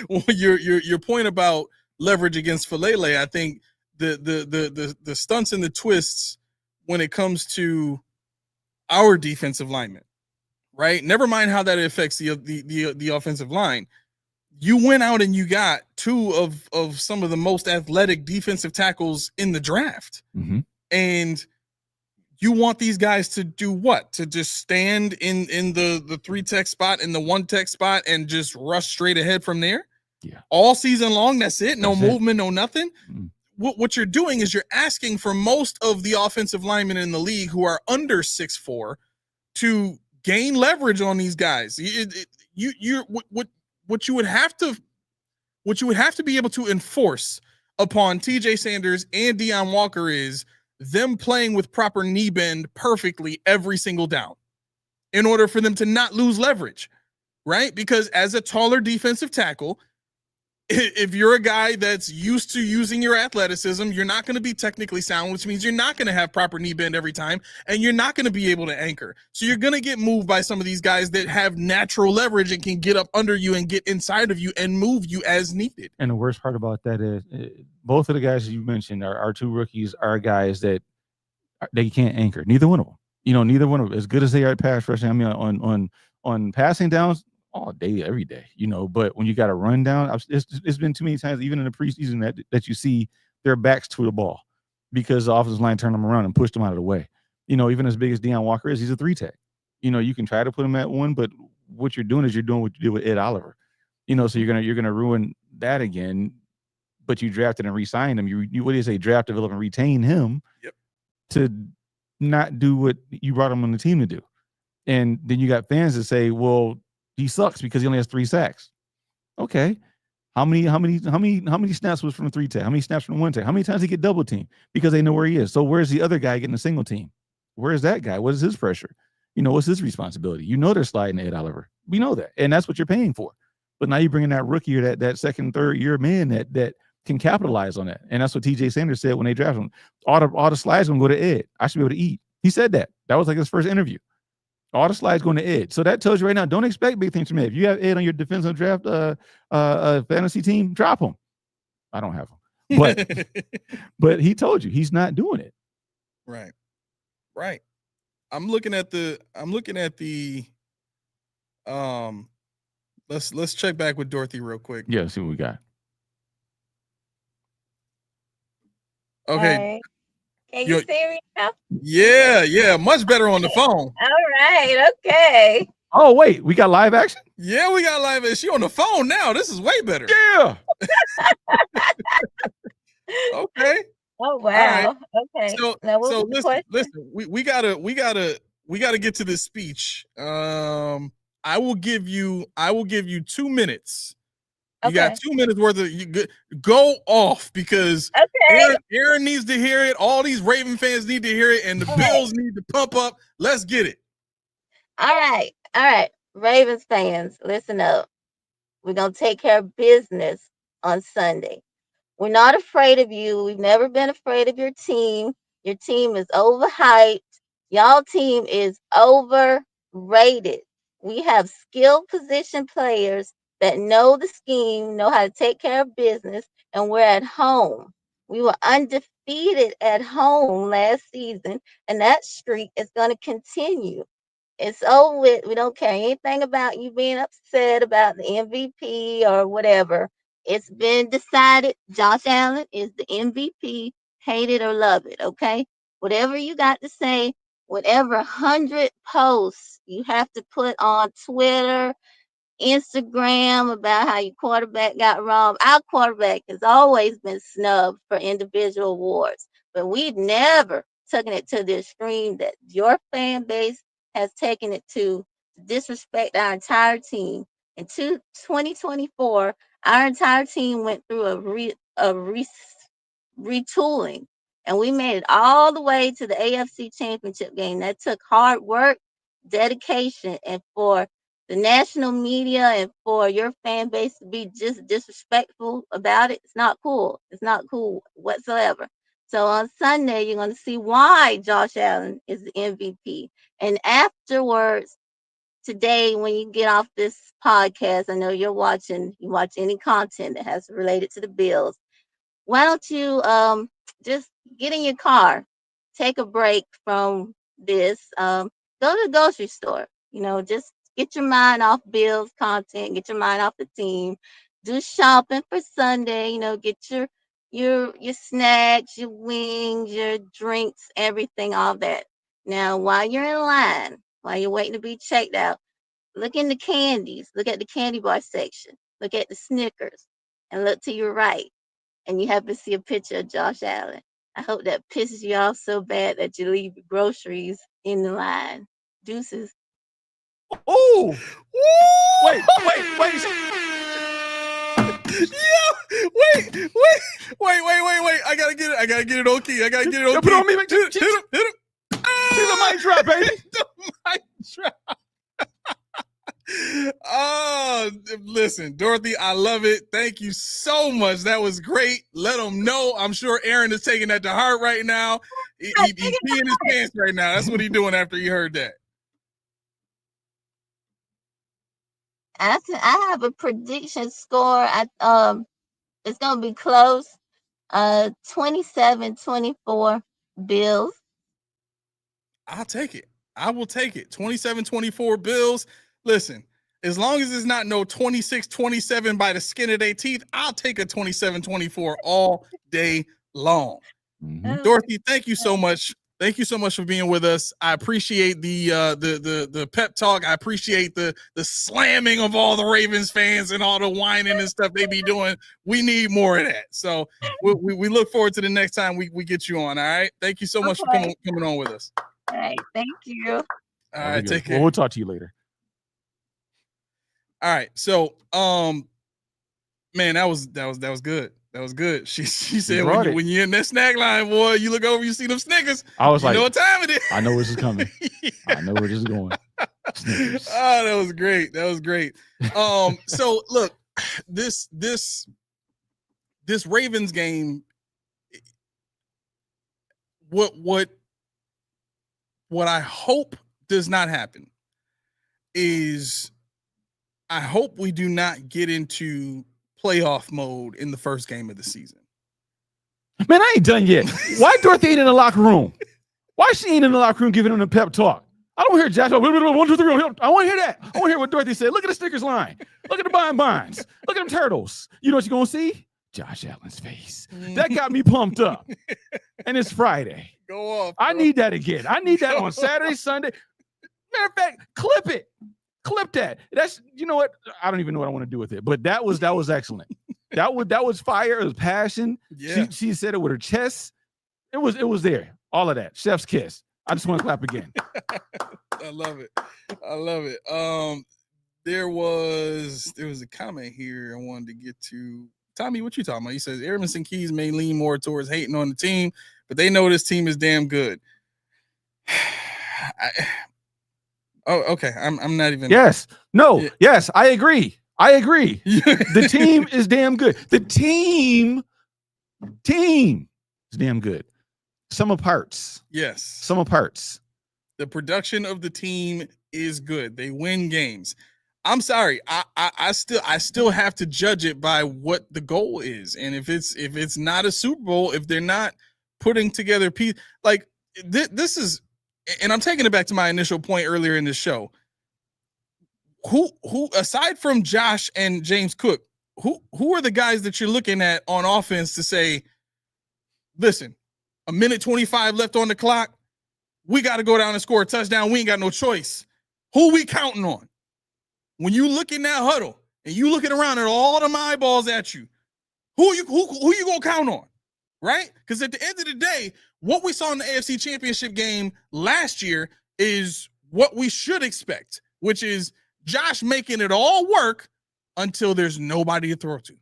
Well, your point about leverage against Falele, I think the stunts and the twists when it comes to our defensive linemen, right? Never mind how that affects the offensive line. You went out and you got two of some of the most athletic defensive tackles in the draft. Mm-hmm. And you want these guys to do what? To just stand in the 3-tech spot, in the 1-tech spot, and just rush straight ahead from there? Yeah. All season long, that's it? No movement, no nothing? Mm-hmm. What you're doing is you're asking for most of the offensive linemen in the league who are under 6'4" to gain leverage on these guys. What you would have to be able to enforce upon TJ Sanders and Deion Walker is them playing with proper knee bend perfectly every single down in order for them to not lose leverage, right? Because as a taller defensive tackle, if you're a guy that's used to using your athleticism, you're not going to be technically sound, which means you're not going to have proper knee bend every time, and you're not going to be able to anchor. So you're going to get moved by some of these guys that have natural leverage and can get up under you and get inside of you and move you as needed. And the worst part about that is both of the guys you mentioned, our two rookies, are guys that they can't anchor. Neither one of them. Neither one of them, as good as they are at pass rushing. I mean, on passing downs, all day, every day, but when you got a run down, it's been too many times, even in the preseason, that you see their backs to the ball because the offensive line turned them around and pushed them out of the way. Even as big as Deion Walker is, he's a 3-tech. You can try to put him at 1, but what you're doing is you're doing what you did with Ed Oliver. So you're gonna ruin that again. But you drafted and re-signed him. You what do you say? Draft, develop, and retain him. Yep. To not do what you brought him on the team to do. And then you got fans that say, well, he sucks because he only has 3 sacks. Okay. How many snaps was from the 3-tech? How many snaps from the 1-tech? How many times he get double team? Because they know where he is. So where's the other guy getting a single team? Where's that guy? What is his pressure? What's his responsibility? They're sliding Ed Oliver. We know that. And that's what you're paying for. But now you bring in that rookie or that second, third year man that can capitalize on that. And that's what TJ Sanders said when they drafted him. All the slides going to go to Ed. I should be able to eat. He said that. That was like his first interview. All the slides going to Ed. So that tells you right now, don't expect big things from Ed. If you have Ed on your defensive draft fantasy team, drop him. I don't have him. But he told you he's not doing it. Right. I'm looking at the let's check back with Dorothy real quick. Yeah, see what we got. Okay. Can you see me now? Yeah, much better on the phone. All right, okay. Oh, wait, we got live action? Yeah, we got live action. She on the phone now. This is way better. Yeah. Okay. Oh wow. Right. Okay. So listen. We gotta get to this speech. I will give you 2 minutes. You got 2 minutes worth of go off because Aaron needs to hear it. All these Raven fans need to hear it, and the Bills need to pump up. Let's get it. All right. Ravens fans, listen up. We're gonna take care of business on Sunday. We're not afraid of you. We've never been afraid of your team. Your team is overhyped. Y'all team is overrated. We have skilled position players that know the scheme, know how to take care of business, and we're at home. We were undefeated at home last season, and that streak is going to continue. It's over with. We don't care anything about you being upset about the MVP or whatever. It's been decided Josh Allen is the MVP, hate it or love it, okay? Whatever you got to say, whatever 100 posts you have to put on Twitter, Instagram about how your quarterback got wrong. Our quarterback has always been snubbed for individual awards, but we've never taken it to the extreme that your fan base has taken it to disrespect our entire team. In 2024, our entire team went through a retooling, and we made it all the way to the AFC Championship game. That took hard work, dedication, and for the national media and for your fan base to be just disrespectful about it, it's not cool. It's not cool whatsoever. So on Sunday, you're going to see why Josh Allen is the MVP. And afterwards, today, when you get off this podcast, I know you watch any content that has related to the Bills. Why don't you just get in your car, take a break from this, go to the grocery store, just get your mind off Bills content, get your mind off the team, do shopping for Sunday, get your snacks, your wings, your drinks, everything, all that. Now, while you're in line, while you're waiting to be checked out, look in the candies, look at the candy bar section, look at the Snickers, and look to your right, and you happen to see a picture of Josh Allen. I hope that pisses you off so bad that you leave your groceries in the line. Deuces. Oh, wait. Yeah, wait. I gotta get it on key. I gotta get it on key. Put on me, hit him. The mic drop, baby. The mic drop. Oh, listen, Dorothy, I love it. Thank you so much. That was great. Let them know. I'm sure Aaron is taking that to heart right now. He's peeing his pants right now. That's what he's doing after he heard that. I have a prediction score. It's gonna be close. 27-24 Bills. I'll take it. I will take it. 27-24 Bills. Listen, as long as it's not no 26-27 by the skin of their teeth, I'll take a 27-24 all day long. Mm-hmm. Dorothy, thank you so much. Thank you so much for being with us. I appreciate the pep talk. I appreciate the slamming of all the Ravens fans and all the whining and stuff they be doing. We need more of that. So we look forward to the next time we get you on. All right. Thank you so much for coming on with us. All right. Thank you. All right. Take care. Well, we'll talk to you later. All right. So, man, that was good. That was good. She said when you're in that snack line, boy, you look over, you see them Snickers. I was like, know what time it is. I know where this is coming. Yeah. I know where this is going. Snickers. Oh, that was great. That was great. So look, this Ravens game, what I hope does not happen is I hope we do not get into playoff mode in the first game of the season. Man, I ain't done yet. Why Dorothy ain't in the locker room? Why she ain't in the locker room giving them the pep talk? I don't hear Josh. 1, 2, 3. I want to hear that. I want to hear what Dorothy said. Look at the Snickers line. Look at the bonbons. Look at them turtles. You know what you're going to see? Josh Allen's face. That got me pumped up. And it's Friday. Go off. I need that again. I need that on Saturday, Sunday. Matter of fact, clip it. Clip that. That's, you know what? I don't even know what I want to do with it. But that was excellent. That was fire. It was passion. Yeah. She said it with her chest. It was there. All of that. Chef's kiss. I just want to clap again. I love it. There was a comment here I wanted to get to. Tommy, what you talking about? He says Airman and Keys may lean more towards hating on the team, but they know this team is damn good. Okay. I'm not even. Yes. No. Yeah. Yes. I agree. The team is damn good. The team is damn good. Sum of parts. Yes. Sum of parts. The production of the team is good. They win games. I'm sorry. I still have to judge it by what the goal is. And if it's not a Super Bowl, if they're not putting together like this is, and I'm taking it back to my initial point earlier in the show. Who aside from Josh and James Cook, who are the guys that you're looking at on offense to say, listen, a minute 25 left on the clock, we got to go down and score a touchdown. We ain't got no choice. Who we counting on? When you look in that huddle and you looking around at all them eyeballs at you, who you gonna count on, right? Because at the end of the day, what we saw in the AFC Championship game last year is what we should expect, which is Josh making it all work until there's nobody to throw to.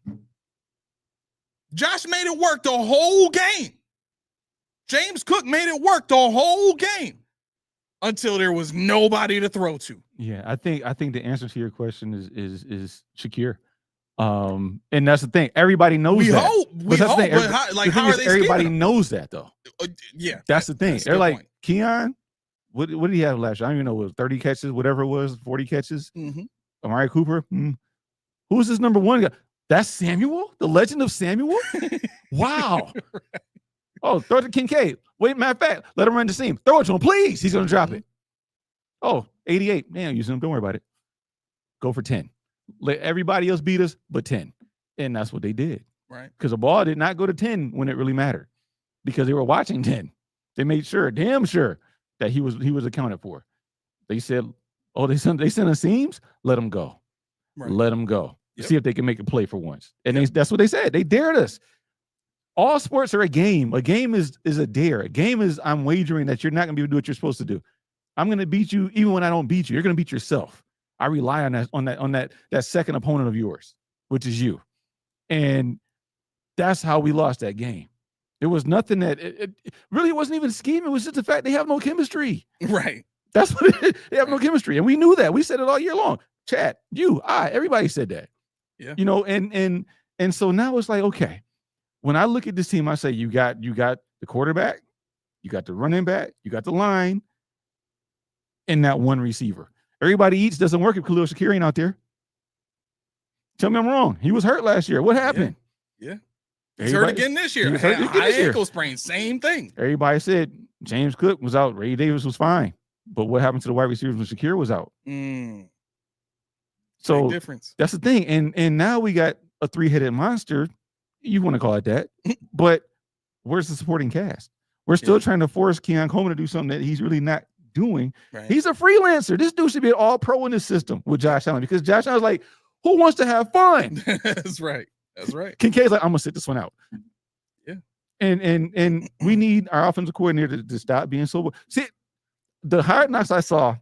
Josh made it work the whole game. James Cook made it work the whole game until there was nobody to throw to. Yeah, I think the answer to your question is Shakir. And that's the thing. Everybody knows we that. Hope, but how are they? Everybody knows that though. Yeah, that's the thing. That's They're like, point. Keyshon, what did he have last year? I don't even know. It was 30 catches, whatever it was, 40 catches. Mm-hmm. Amari Cooper. Who's his number one guy? That's Samuel, the legend of Samuel. Wow. Right. Oh, throw it to Kincaid. Wait, matter of fact, let him run the seam. Throw it to him, please. He's going to drop it. Oh, 88. Man, using him. Don't worry about it. Go for 10. Let everybody else beat us, but 10. And that's what they did. Right. Because the ball did not go to 10 when it really mattered. Because they were watching 10. They made sure, damn sure, that he was accounted for. They said, oh, they sent us seams? Let him go. Right. Let him go. Yep. See if they can make a play for once. And that's what they said. They dared us. All sports are a game. A game is a dare. A game is I'm wagering that you're not going to be able to do what you're supposed to do. I'm going to beat you even when I don't beat you. You're going to beat yourself. I rely on that second opponent of yours, which is you. And that's how we lost that game. It was nothing that it really wasn't even scheme. It was just the fact they have no chemistry. Right. That's what they have no chemistry. And we knew that. We said it all year long. Chad, everybody said that. Yeah. You know, and so now it's like, okay. When I look at this team, I say you got the quarterback, you got the running back, you got the line, and that one receiver. Everybody eats doesn't work if Khalil Shakir ain't out there. Tell me I'm wrong. He was hurt last year. What happened? Yeah. He's hurt again this year. High ankle sprain, same thing. Everybody said James Cook was out. Ray Davis was fine. But what happened to the wide receivers when Shakir was out? So big difference. That's the thing. And now we got a three-headed monster. You want to call it that, but where's the supporting cast? We're still trying to force Keon Coleman to do something that he's really not doing. Right. He's a freelancer. This dude should be an all-pro in this system with Josh Allen because Josh Allen's like, who wants to have fun? That's right. That's right. Kincaid's like, I'm gonna sit this one out. Yeah. And we need our offensive coordinator to stop being so. See, the Hard Knocks I saw,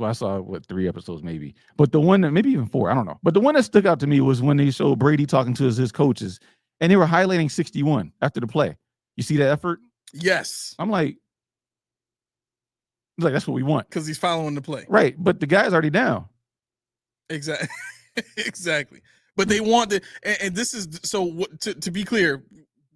I saw 3 episodes maybe, but the one that maybe even 4, I don't know. But the one that stuck out to me was when they showed Brady talking to his coaches, and they were highlighting 61 after the play. You see that effort? Yes. I'm like that's what we want because he's following the play, right? But the guy's already down. Exactly, exactly. But they want and this is so. To be clear,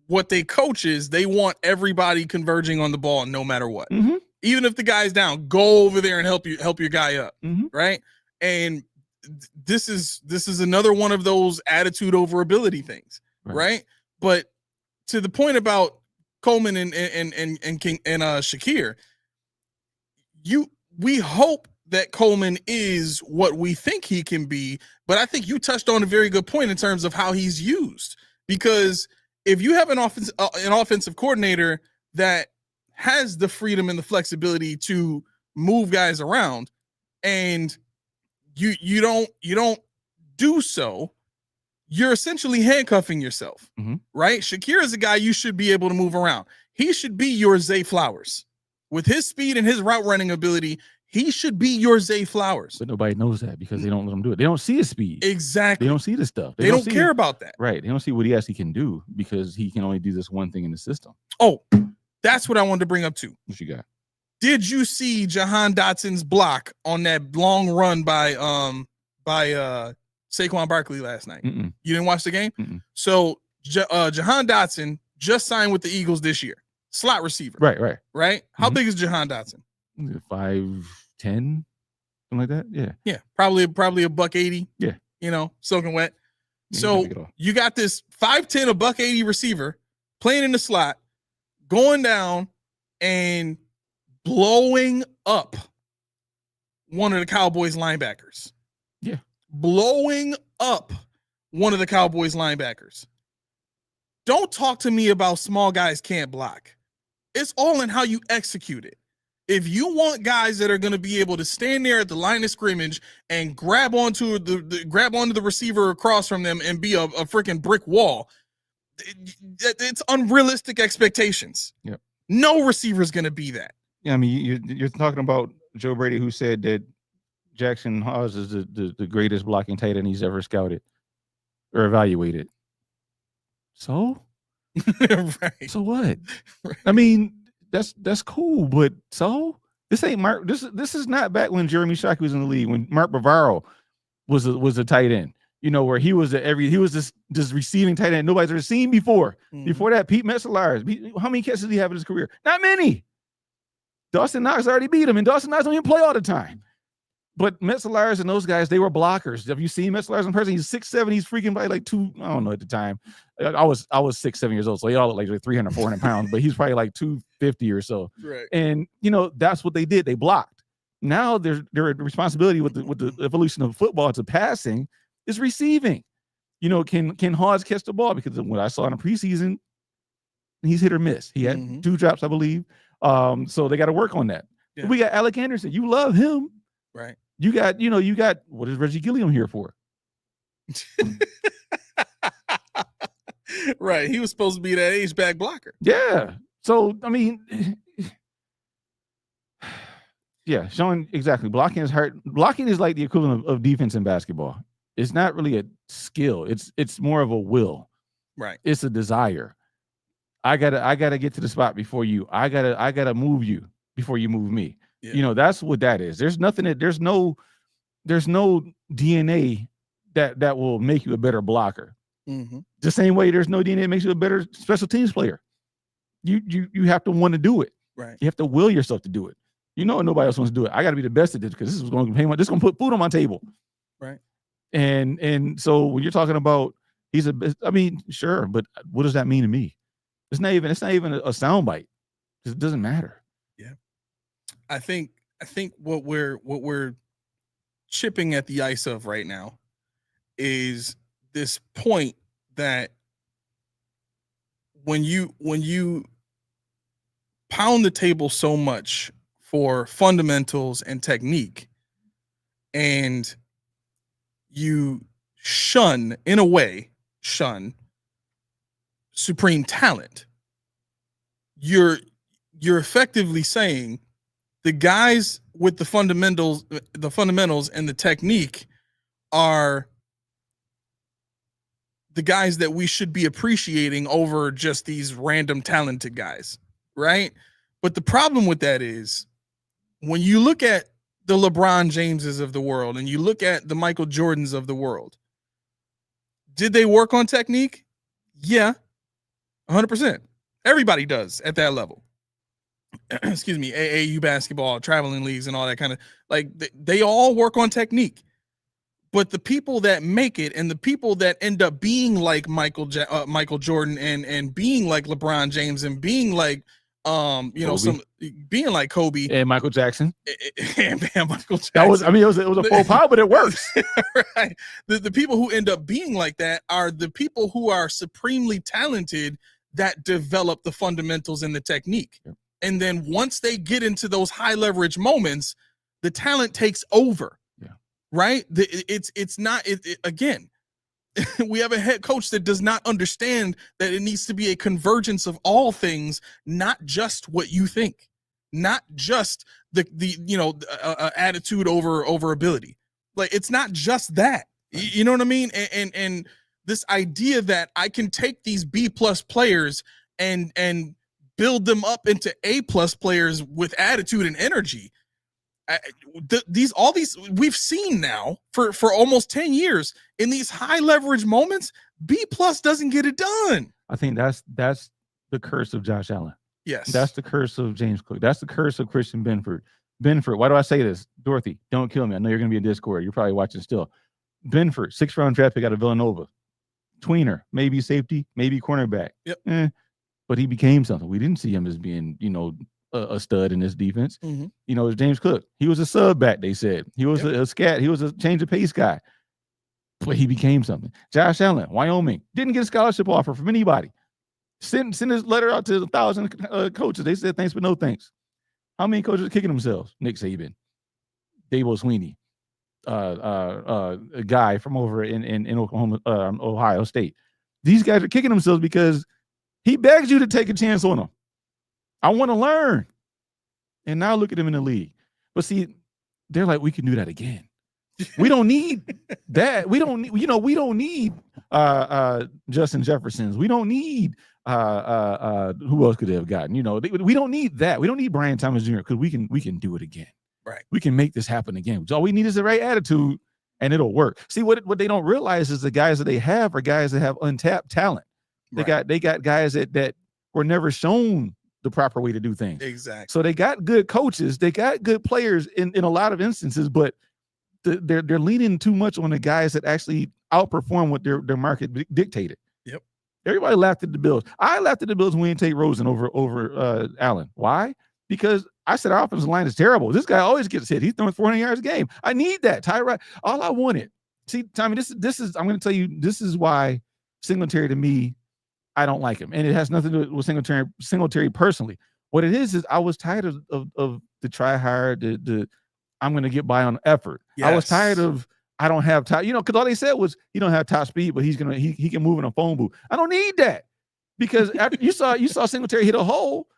what they coach is they want everybody converging on the ball no matter what. Mm-hmm. Even if the guy's down, go over there and help your guy up, right? And this is another one of those attitude over ability things, right? But to the point about Coleman and Shakir, we hope that Coleman is what we think he can be, but I think you touched on a very good point in terms of how he's used. Because if you have an offensive coordinator that has the freedom and the flexibility to move guys around, and you don't do so, you're essentially handcuffing yourself, right? Shakir is a guy you should be able to move around. He should be your Zay Flowers. With his speed and his route running ability, he should be your Zay Flowers. But nobody knows that because they don't let him do it. They don't see his speed. Exactly. They don't see the stuff. They don't care about that. Right. They don't see what he actually can do because he can only do this one thing in the system. Oh, that's what I wanted to bring up too. What you got? Did you see Jahan Dotson's block on that long run by Saquon Barkley last night? Mm-mm. You didn't watch the game? Mm-mm. So Jahan Dotson just signed with the Eagles this year. Slot receiver. Right. How big is Jahan Dotson? 5'10". Something like that. Yeah. Yeah, probably $180. Yeah. You know, soaking wet. Yeah, So you got this 5'10", $180 receiver playing in the slot, going down and blowing up one of the Cowboys linebackers. Yeah. Blowing up one of the Cowboys linebackers. Don't talk to me about small guys can't block. It's all in how you execute it. If you want guys that are going to be able to stand there at the line of scrimmage and grab onto the receiver across from them and be a freaking brick wall, it's unrealistic expectations. Yep. No receiver is going to be that. Yeah, I mean, you're talking about Joe Brady, who said that Jackson Hawes is the greatest blocking tight end he's ever scouted or evaluated. So, Right. So what? Right. I mean, that's cool, but so this ain't Mark. This is not back when Jeremy Shockey was in the league, when Mark Bavaro was a tight end. You know, where he was this receiving tight end nobody's ever seen before. Mm. Before that, Pete Metzelaars. How many catches did he have in his career? Not many. Dawson Knox already beat him, and Dawson Knox don't even play all the time. But Metzelaars and those guys, they were blockers. Have you seen Metzelaars in person? He's 6'7". He's freaking probably like I don't know at the time. I was 6'7" years old, so he all looked like 300, 400 pounds, but he's probably like 250 or so. Right. And you know, that's what they did. They blocked. Now their responsibility with the evolution of football to passing is receiving. You know, can Hawes catch the ball? Because what I saw in the preseason, he's hit or miss. He had 2 drops, I believe. So they got to work on that. Yeah. We got Alec Anderson. You love him. Right. You got what is Reggie Gilliam here for? Right. He was supposed to be that H-back blocker. Yeah. So, I mean, yeah, Sean, exactly. Blocking is hard. Blocking is like the equivalent of defense in basketball. It's not really a skill. It's more of a will. Right. It's a desire. I gotta get to the spot before you. I gotta move you before you move me. Yeah. You know, that's what that is. There's no DNA that will make you a better blocker. Mm-hmm. The same way there's no DNA that makes you a better special teams player. You have to want to do it. Right. You have to will yourself to do it. You know, nobody else wants to do it. I got to be the best at this because this is going to pay. This is going to put food on my table. Right. And so when you're talking about I mean, sure, but what does that mean to me? It's not even a soundbite. It doesn't matter. Yeah. I think what we're chipping at the ice of right now is this point that when you pound the table so much for fundamentals and technique, and you shun supreme talent, you're effectively saying the guys with the fundamentals and the technique are the guys that we should be appreciating over just these random talented guys, right? But the problem with that is when you look at the LeBron Jameses of the world and you look at the Michael Jordans of the world, did they work on technique? Yeah, 100%. Everybody does at that level. Excuse me, AAU basketball, traveling leagues, and all that kind of, like, they all work on technique. But the people that make it and the people that end up being like Michael Jordan and being like LeBron James and being like Kobe. Being like Kobe and Michael Jackson and Michael Jackson. It was a faux pas, but it works. Right. The people who end up being like that are the people who are supremely talented that develop the fundamentals and the technique. Yep. And then once they get into those high leverage moments, the talent takes over. Yeah. Right. It's not again. We have a head coach that does not understand that it needs to be a convergence of all things, not just what you think, not just the attitude over ability. Like, it's not just that. You know what I mean? And this idea that I can take these B+ players and build them up into A+ players with attitude and energy. All these we've seen now for almost 10 years in these high leverage moments. B+ doesn't get it done. I think that's the curse of Josh Allen. Yes, that's the curse of James Cook. That's the curse of Christian Benford. Benford, why do I say this? Dorothy, don't kill me. I know you're going to be in Discord. You're probably watching still. Benford, 6th-round draft pick out of Villanova. Tweener, maybe safety, maybe cornerback. Yep. But he became something. We didn't see him as being, a stud in this defense. Mm-hmm. It was James Cook. He was a sub back, they said. He was a scat. He was a change of pace guy. But he became something. Josh Allen, Wyoming, didn't get a scholarship offer from anybody. Send his letter out to 1,000 coaches. They said thanks, but no thanks. How many coaches are kicking themselves? Nick Saban, Dabo Sweeney, a guy from over in Oklahoma, Ohio State. These guys are kicking themselves because he begs you to take a chance on them. I want to learn. And now look at him in the league. But see, they're like, we can do that again. We don't need that. We don't need Justin Jeffersons. We don't need who else could they have gotten? We don't need that. We don't need Brian Thomas Jr. because we can do it again. Right. We can make this happen again. So all we need is the right attitude and it'll work. See, what they don't realize is the guys that they have are guys that have untapped talent. They got guys that were never shown the proper way to do things. Exactly. So they got good coaches, they got good players in a lot of instances, but they're leaning too much on the guys that actually outperform what their market dictated. Yep. Everybody laughed at the Bills. I laughed at the Bills when we didn't take Rosen over Allen. Why? Because I said our offensive line is terrible. This guy always gets hit. He's throwing 400 yards a game. I need that. Tyrod, all I wanted. See, Tommy, this is I'm going to tell you, this is why Singletary to me, I don't like him. And it has nothing to do with Singletary personally. What it is I was tired of the try hard, the I'm going to get by on effort. Yes. I was tired of I don't have top, because all they said was he don't have top speed, but he can move in a phone booth. I don't need that because after you saw Singletary hit a hole,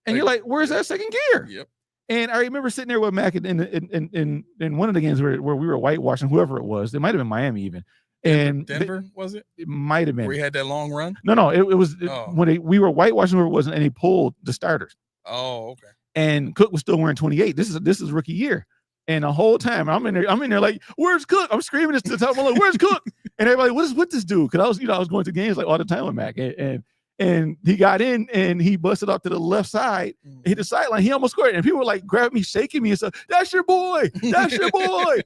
and you're like, where's that second gear? Yep. And I remember sitting there with Mac in one of the games where we were whitewashing whoever it was. It might have been Miami even. And Denver, was it? It might have been. Where he had that long run? No, it was when we were whitewashing whoever it was, and he pulled the starters. Oh, okay. And Cook was still wearing 28. This is rookie year. And the whole time I'm in there like, where's Cook? I'm screaming this to the top of my lungs, where's Cook? And everybody, what is with this dude? Because I was going to games like all the time with Mac. And he got in and he busted off to the left side, hit the sideline. He almost scored. And people were like grabbing me, shaking me and said, that's your boy. That's your boy.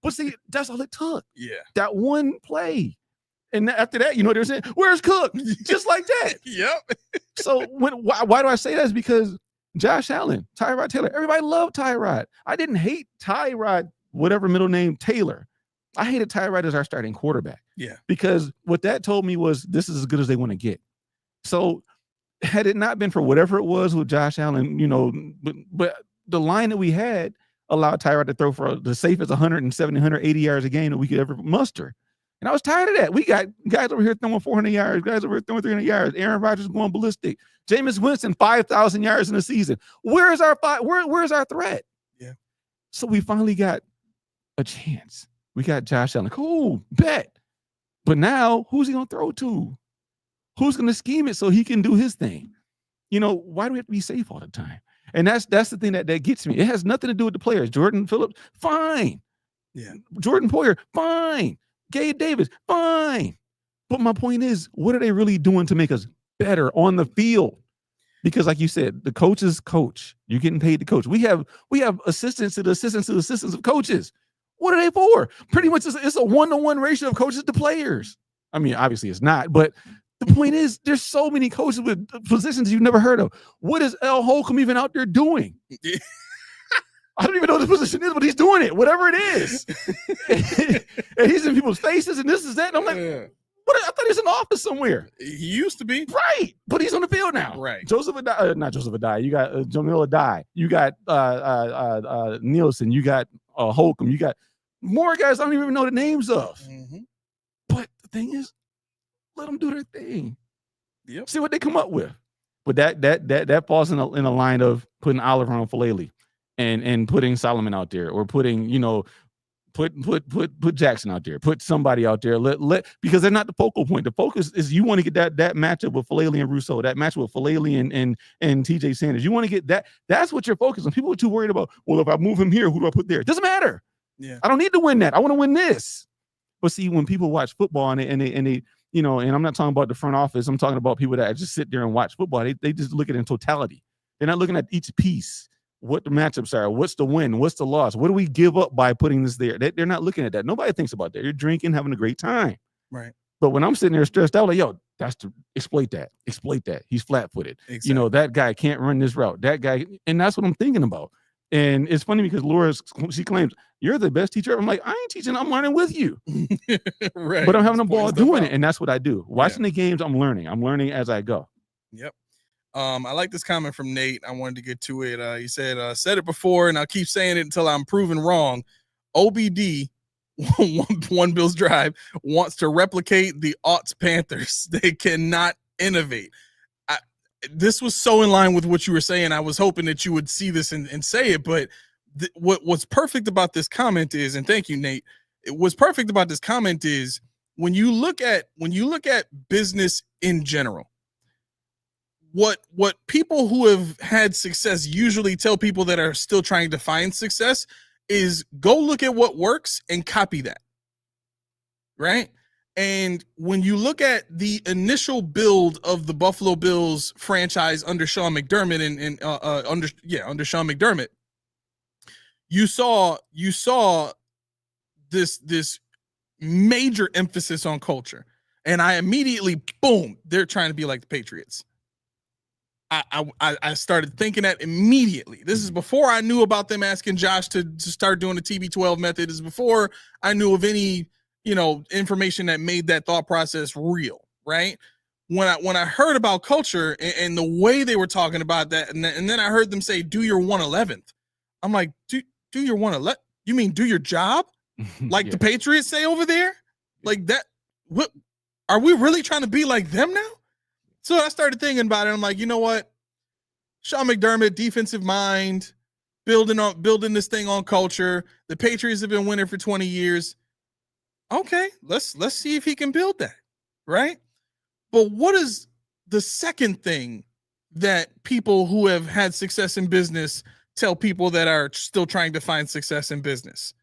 But see, that's all it took. Yeah. That one play. And after that, they're saying, where's Cook? Just like that. Yep. So why do I say that? Is because Josh Allen, Tyrod Taylor, everybody loved Tyrod. I didn't hate Tyrod, whatever middle name, Taylor. I hated Tyrod as our starting quarterback. Yeah. Because what that told me was this is as good as they want to get. So had it not been for whatever it was with Josh Allen, but the line that we had allowed Tyrod to throw for the safest 170, 180 yards a game that we could ever muster. And I was tired of that. We got guys over here throwing 400 yards, guys over here throwing 300 yards. Aaron Rodgers going ballistic. Jameis Winston, 5,000 yards in a season. Where's our threat? Yeah. So we finally got a chance. We got Josh Allen. Cool, bet. But now, who's he going to throw to? Who's going to scheme it so he can do his thing? Why do we have to be safe all the time? And that's the thing that gets me. It has nothing to do with the players. Jordan Phillips, fine. Yeah. Jordan Poyer, fine. Gabe Davis, fine. But my point is, what are they really doing to make us better on the field? Because like you said, the coaches coach. You're getting paid to coach. We have assistants to the assistants to the assistants of coaches. What are they for? Pretty much it's a 1-to-1 ratio of coaches to players. I mean, obviously it's not, but the point is there's so many coaches with positions you've never heard of. What is L. Holcomb even out there doing? I don't even know what the position is, but he's doing it, whatever it is. And he's in people's faces and this is that. And I'm like, what? I thought he was in the office somewhere. He used to be. Right. But he's on the field now. Right. Not Joseph Adai. You got Jamil Adai. You got Nielsen. You got Holcomb. You got more guys I don't even know the names of. Mm-hmm. But the thing is, let them do their thing. Yep. See what they come up with. But that falls in a line of putting Oliver on Falele and putting Solomon out there, or putting, put Jackson out there, put somebody out there. Because they're not the focal point. The focus is you want to get that matchup with Falele and Rousseau, that matchup with Falele and TJ Sanders. You want to get that. That's what you're focused on. People are too worried about, well, if I move him here, who do I put there? It doesn't matter. Yeah. I don't need to win that. I want to win this. But see, when people watch football and they and I'm not talking about the front office. I'm talking about people that just sit there and watch football. They just look at it in totality. They're not looking at each piece. what the matchups are, what's the win, what's the loss, what do we give up by putting this there? They're not looking at that. Nobody thinks about that. You're drinking, having a great time. Right. But when I'm sitting there stressed out, like, yo, that's to exploit that. He's flat-footed. Exactly. You know, that guy can't run this route. That guy, and that's what I'm thinking about. And it's funny because Laura, she claims, you're the best teacher ever. I'm like, I ain't teaching, I'm learning with you. Right. But I'm having a ball doing it. And that's what I do. Watching the games, I'm learning as I go. Yep. I like this comment from Nate. I wanted to get to it. He said, said it before, and I'll keep saying it until I'm proven wrong. OBD, One Bills Drive, wants to replicate the aughts Panthers. They cannot innovate. This was so in line with what you were saying. I was hoping that you would see this and say it, but what's perfect about this comment is, and thank you, Nate. What's perfect about this comment is when you look at business in general, what people who have had success usually tell people that are still trying to find success is go look at what works and copy that. Right? And when you look at the initial build of the Buffalo Bills franchise under Sean McDermott under Sean McDermott, you saw this major emphasis on culture. And I immediately, boom, they're trying to be like the Patriots. I started thinking that immediately. This is before I knew about them asking Josh to start doing the TB12 method. This is before I knew of any, information that made that thought process real, right? When I heard about culture and the way they were talking about that, and then I heard them say, do your 111th. I'm like, do your 111th? You mean do your job? Like the Patriots say over there? Like that? What? Are we really trying to be like them now? So I started thinking about it. I'm like, you know what? Sean McDermott, defensive mind, building this thing on culture. The Patriots have been winning for 20 years. Okay, let's see if he can build that, right? But what is the second thing that people who have had success in business tell people that are still trying to find success in business?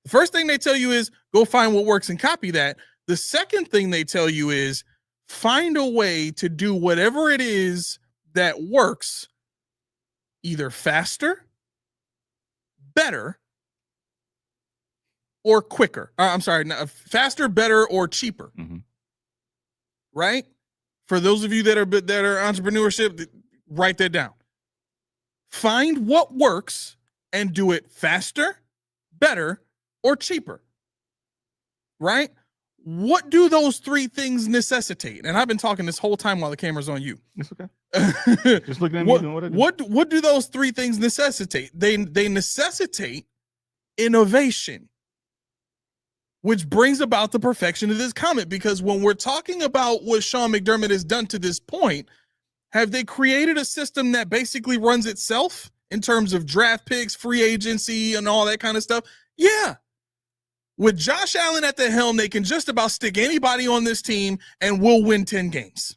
The first thing they tell you is go find what works and copy that. The second thing they tell you is find a way to do whatever it is that works either faster, better, or quicker. Faster, better, or cheaper. Mm-hmm. Right? For those of you that are entrepreneurship, write that down. Find what works and do it faster, better, or cheaper. Right? What do those three things necessitate? And I've been talking this whole time while the camera's on you. It's okay. Just looking at me doing what I do. What do those three things necessitate? They necessitate innovation, which brings about the perfection of this comment. Because when we're talking about what Sean McDermott has done to this point, have they created a system that basically runs itself in terms of draft picks, free agency, and all that kind of stuff? Yeah. With Josh Allen at the helm, they can just about stick anybody on this team and we'll win 10 games.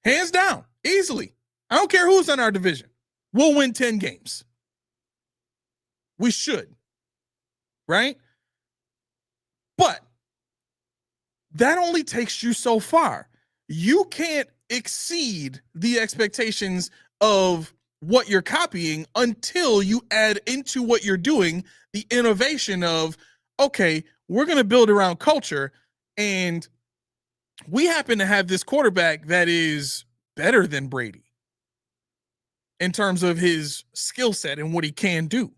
Hands down, easily. I don't care who's in our division. We'll win 10 games. We should. Right? But that only takes you so far. You can't exceed the expectations of what you're copying until you add into what you're doing the innovation of, okay, we're going to build around culture, and we happen to have this quarterback that is better than Brady in terms of his skill set and what he can do.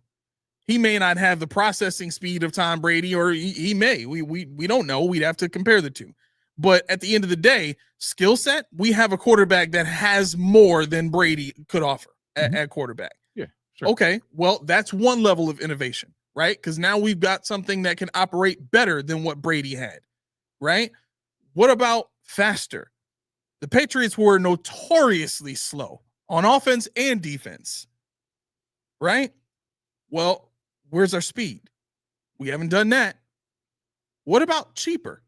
He may not have the processing speed of Tom Brady, or he may. We don't know. We'd have to compare the two. But at the end of the day, skill set, we have a quarterback that has more than Brady could offer at quarterback. Yeah, sure. Okay, well, that's one level of innovation, right? Because now we've got something that can operate better than what Brady had, right? What about faster? The Patriots were notoriously slow on offense and defense, right? Well, where's our speed? We haven't done that. What about cheaper?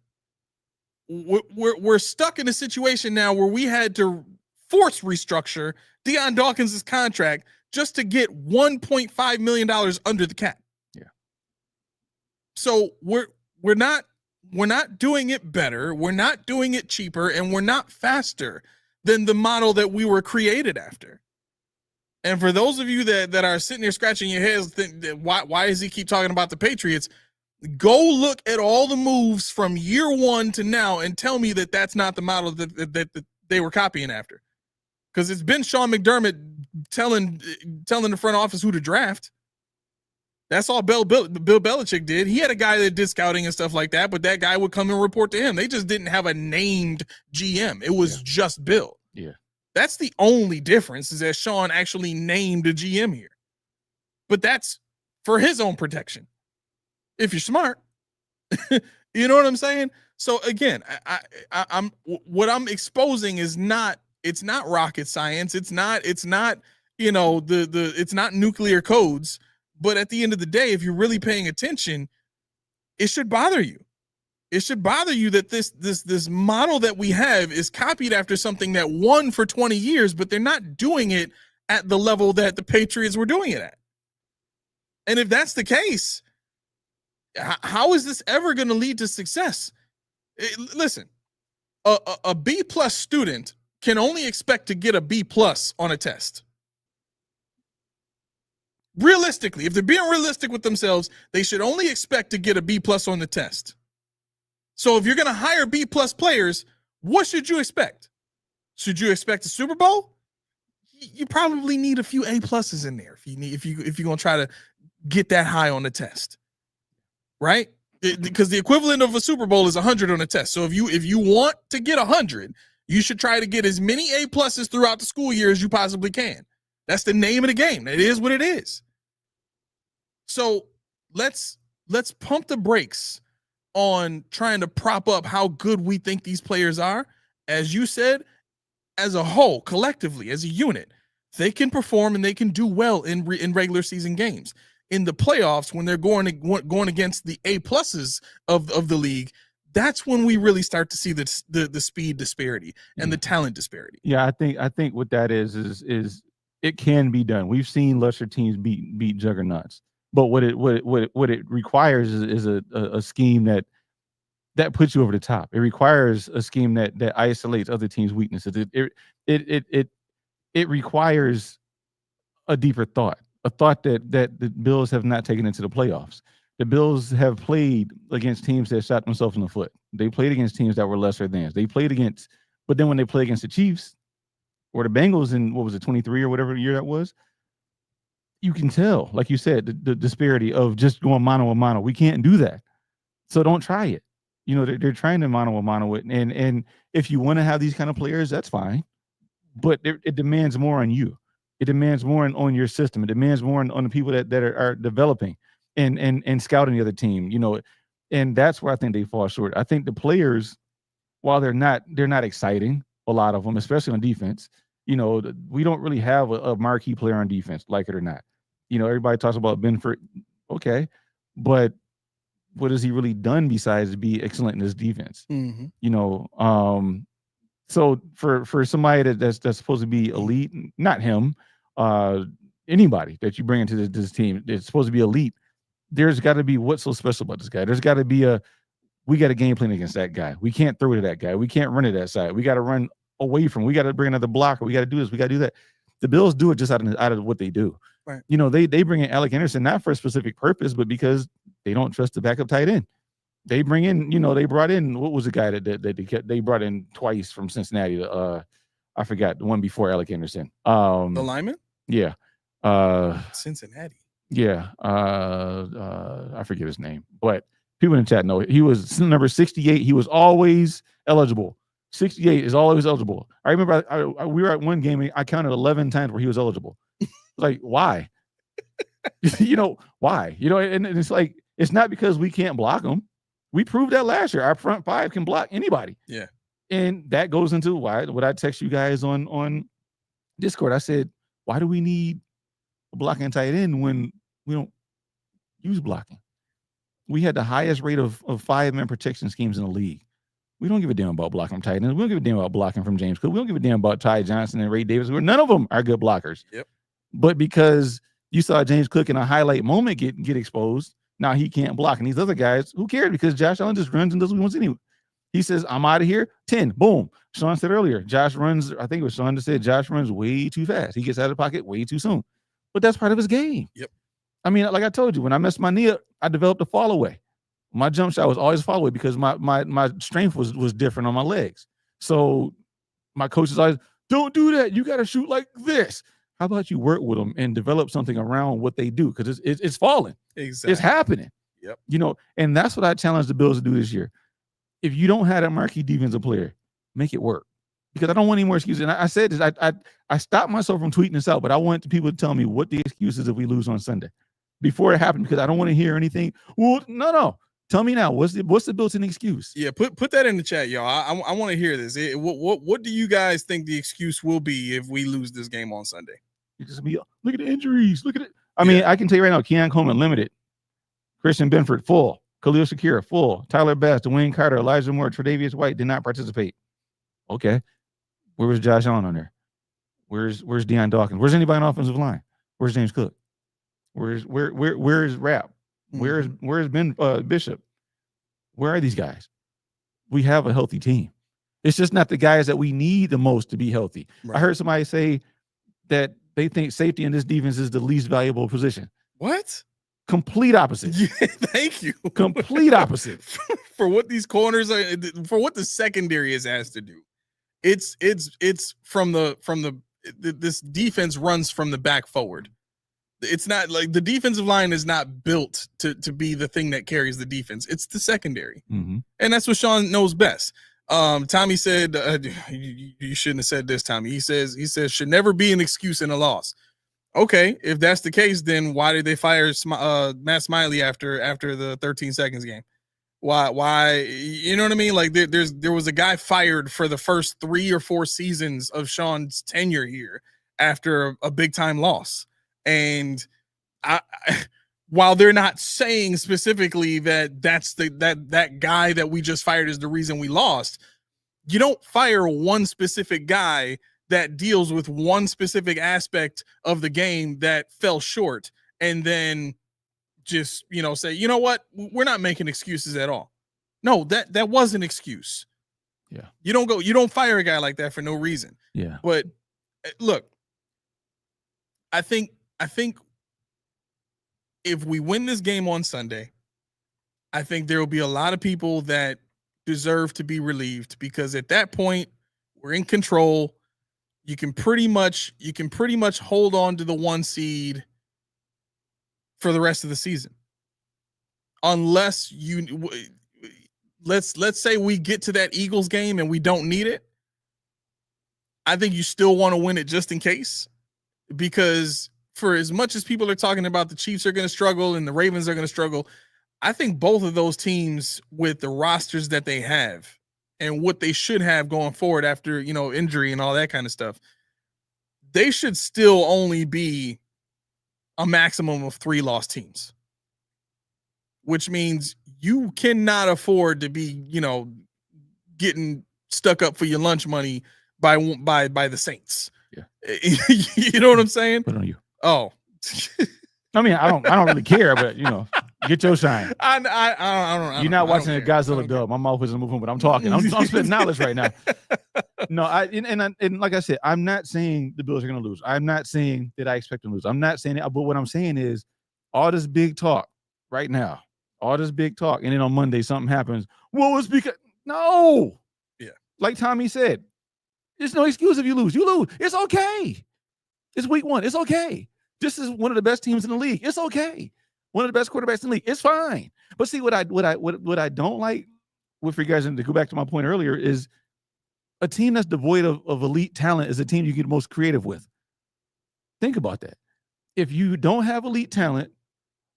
We're stuck in a situation now where we had to force restructure Deion Dawkins' contract just to get $1.5 million under the cap. Yeah. So we're not doing it better, we're not doing it cheaper, and we're not faster than the model that we were created after. And for those of you that are sitting there scratching your heads, why does he keep talking about the Patriots? Go look at all the moves from year one to now and tell me that that's not the model that they were copying after. Because it's been Sean McDermott telling the front office who to draft. That's all Bill Belichick did. He had a guy that did scouting and stuff like that, but that guy would come and report to him. They just didn't have a named GM. It was just Bill. Yeah. That's the only difference, is that Sean actually named a GM here. But that's for his own protection. If you're smart, you know what I'm saying? So again, I'm what I'm exposing is it's not rocket science. It's not, you know, it's not nuclear codes. But at the end of the day, if you're really paying attention, it should bother you. It should bother you that this model that we have is copied after something that won for 20 years, but they're not doing it at the level that the Patriots were doing it at. And if that's the case, how is this ever going to lead to success? Listen, a B+ student can only expect to get a B+ on a test. Realistically, if they're being realistic with themselves, they should only expect to get a B+ on the test. So if you're going to hire B+ players, what should you expect? Should you expect a Super Bowl? You probably need a few A+ in there if you're going to try to get that high on the test, right? Because the equivalent of a Super Bowl is 100 on a test. So if you want to get 100, you should try to get as many A+ throughout the school year as you possibly can. That's the name of the game. It is what it is. So let's pump the brakes on trying to prop up how good we think these players are. As you said, as a whole, collectively, as a unit, they can perform and they can do well in regular season games. In the playoffs, when they're going against the A+ of the league, that's when we really start to see the speed disparity and the talent disparity. Yeah, I think what that is it can be done. We've seen lesser teams beat juggernauts, but what it requires is a scheme that puts you over the top. It requires a scheme that isolates other teams' weaknesses. It requires a deeper thought, a thought that the Bills have not taken into the playoffs. The Bills have played against teams that shot themselves in the foot. They played against teams that were lesser than. But then when they play against the Chiefs or the Bengals in, what was it, 23 or whatever year that was, you can tell, like you said, the disparity of just going mano a mano. We can't do that. So don't try it. You know, they're trying to mano a mano it. And if you want to have these kind of players, that's fine. But it demands more on you. It demands more on your system. It demands more on the people that are developing and scouting the other team, you know, and that's where I think they fall short. I think the players, while they're not exciting, a lot of them, especially on defense, you know, we don't really have a marquee player on defense, like it or not. You know, everybody talks about Benford, okay, but what has he really done besides be excellent in his defense? Mm-hmm. You know, so for somebody that's supposed to be elite, not him, anybody that you bring into this team that's supposed to be elite, there's got to be what's so special about this guy. There's got to be we got a game plan against that guy. We can't throw to that guy. We can't run to that side. We got to run away from. We got to bring another blocker. We got to do this. We got to do that. The Bills do it just out of what they do. Right. You know, they bring in Alec Anderson not for a specific purpose, but because they don't trust the backup tight end. They bring in, you know, they brought in, what was the guy that they brought in twice from Cincinnati? I forgot, the one before Alec Anderson. The lineman? Yeah. Cincinnati. Yeah. I forget his name, but people in the chat know he was number 68. He was always eligible. 68 is always eligible. I remember we were at one game and I counted 11 times where he was eligible. Like, why? You know, why? You know, and it's like, it's not because we can't block them. We proved that last year. Our front five can block anybody. Yeah. And that goes into what I text you guys on Discord. I said, why do we need a blocking tight end when we don't use blocking? We had the highest rate of 5-man protection schemes in the league. We don't give a damn about blocking from tight ends. We don't give a damn about blocking from James Cook. We don't give a damn about Ty Johnson and Ray Davis. None of them are good blockers. Yep. But because you saw James Cook in a highlight moment get exposed, now he can't block. And these other guys, who cares? Because Josh Allen just runs and does what he wants anyway. He says, I'm out of here. 10. Boom. Sean said earlier, Josh runs, I think it was Sean that said Josh runs way too fast. He gets out of the pocket way too soon. But that's part of his game. Yep. I mean, like I told you, when I messed my knee up, I developed a fall away. My jump shot was always a fall away because my strength was different on my legs. So my coach is always, don't do that. You got to shoot like this. How about you work with them and develop something around what they do? Because it's falling. Exactly. It's happening. Yep. You know, and that's what I challenge the Bills to do this year. If you don't have that marquee defensive player, make it work. Because I don't want any more excuses. And I said this, I stopped myself from tweeting this out, but I want people to tell me what the excuse is if we lose on Sunday before it happened, because I don't want to hear anything. Well, no. Tell me now, what's the built-in excuse? Yeah, put that in the chat, y'all. I want to hear this. What do you guys think the excuse will be if we lose this game on Sunday? Just be, look at the injuries. Look at it. I mean, I can tell you right now, Keon Coleman limited, Christian Benford full, Khalil Shakir full, Tyler Bass, Dwayne Carter, Elijah Moore, Tre'Davious White did not participate. Okay, where was Josh Allen on there? Where's Deion Dawkins? Where's anybody on offensive line? Where's James Cook? Where's Rapp? Where's Ben Bishop? Where are these guys? We have a healthy team. It's just not the guys that we need the most to be healthy. Right. I heard somebody say that they think safety in this defense is the least valuable position. What? Complete opposite. Yeah, thank you. Complete opposite. For what these corners are, for what the secondary is asked to do. It's from this defense runs from the back forward. It's not like the defensive line is not built to be the thing that carries the defense. It's the secondary. Mm-hmm. And that's what Sean knows best. Tommy said, you shouldn't have said this, Tommy. He says should never be an excuse in a loss. Okay, if that's the case, then why did they fire Matt Smiley after the 13 seconds game? Why? You know what I mean? Like there was a guy fired for the first 3 or 4 seasons of Sean's tenure here after a big time loss. And while they're not saying specifically that that's that guy that we just fired is the reason we lost, you don't fire one specific guy that deals with one specific aspect of the game that fell short and then just, say, you know what, we're not making excuses at all. No, that was an excuse. Yeah. You don't fire a guy like that for no reason. Yeah. But look, I think if we win this game on Sunday, I think there will be a lot of people that deserve to be relieved, because at that point we're in control. You can pretty much hold on to the 1 seed for the rest of the season. Unless let's say we get to that Eagles game and we don't need it. I think you still want to win it just in case, because for as much as people are talking about the Chiefs are going to struggle and the Ravens are going to struggle, I think both of those teams, with the rosters that they have and what they should have going forward after, injury and all that kind of stuff, they should still only be a maximum of 3 loss teams, which means you cannot afford to be, getting stuck up for your lunch money by the Saints. Yeah. You know what I'm saying? Put it on you. Oh, I mean, I don't really care, but get your shine. I don't. You're not watching a Godzilla dub. My mouth isn't moving, but I'm talking. I'm spitting knowledge right now. No, and like I said, I'm not saying the Bills are going to lose. I'm not saying that I expect them to lose. I'm not saying it, but what I'm saying is all this big talk right now, all this big talk, and then on Monday something happens. Well, it's because no. Yeah. Like Tommy said, there's no excuse if you lose. You lose. It's okay. It's week 1. It's okay. This is one of the best teams in the league. It's okay. One of the best quarterbacks in the league. It's fine. But see, what I don't like with regards, and to go back to my point earlier, is a team that's devoid of elite talent is a team you get most creative with. Think about that. If you don't have elite talent,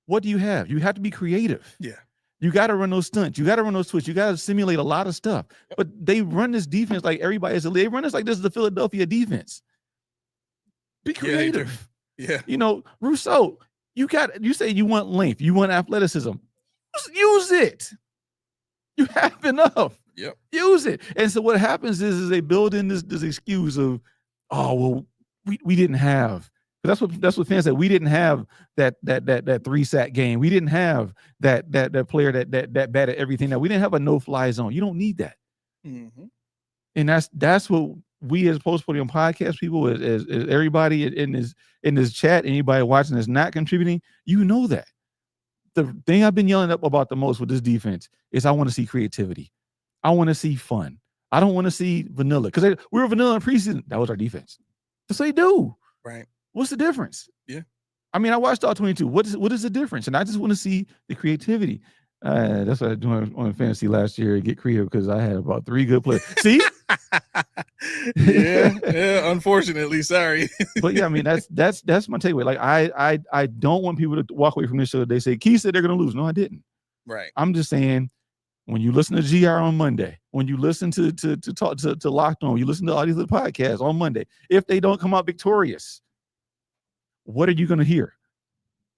what do you have? You have to be creative. Yeah. You got to run those stunts. You got to run those twists. You got to simulate a lot of stuff. But they run this defense like everybody is. They run this like this is the Philadelphia defense. Be creative. Yeah. Rousseau, you say you want length, you want athleticism. Use it. You have enough. Yep. Use it. And so what happens is they build in this excuse of, oh, well, we didn't have. That's what fans said. We didn't have that 3-sack game. We didn't have that player that batted everything. Now we didn't have a no-fly zone. You don't need that. Mm-hmm. And that's what we as post-podium podcast people, as everybody in this chat, anybody watching that's not contributing, you know that. The thing I've been yelling up about the most with this defense is I want to see creativity. I want to see fun. I don't want to see vanilla, because we were vanilla in preseason. That was our defense. That's what they do. Right. What's the difference? Yeah. I mean, I watched all 22. What is the difference? And I just want to see the creativity. That's what I do on fantasy last year. Get creative, because I had about 3 good players. See? yeah. Unfortunately, sorry. But yeah, I mean, that's my takeaway. Like, I don't want people to walk away from this show. They say Key said they're going to lose. No, I didn't. Right. I'm just saying, when you listen to GR on Monday, when you listen to talk to Locked On, you listen to all these other podcasts on Monday, if they don't come out victorious, what are you going to hear?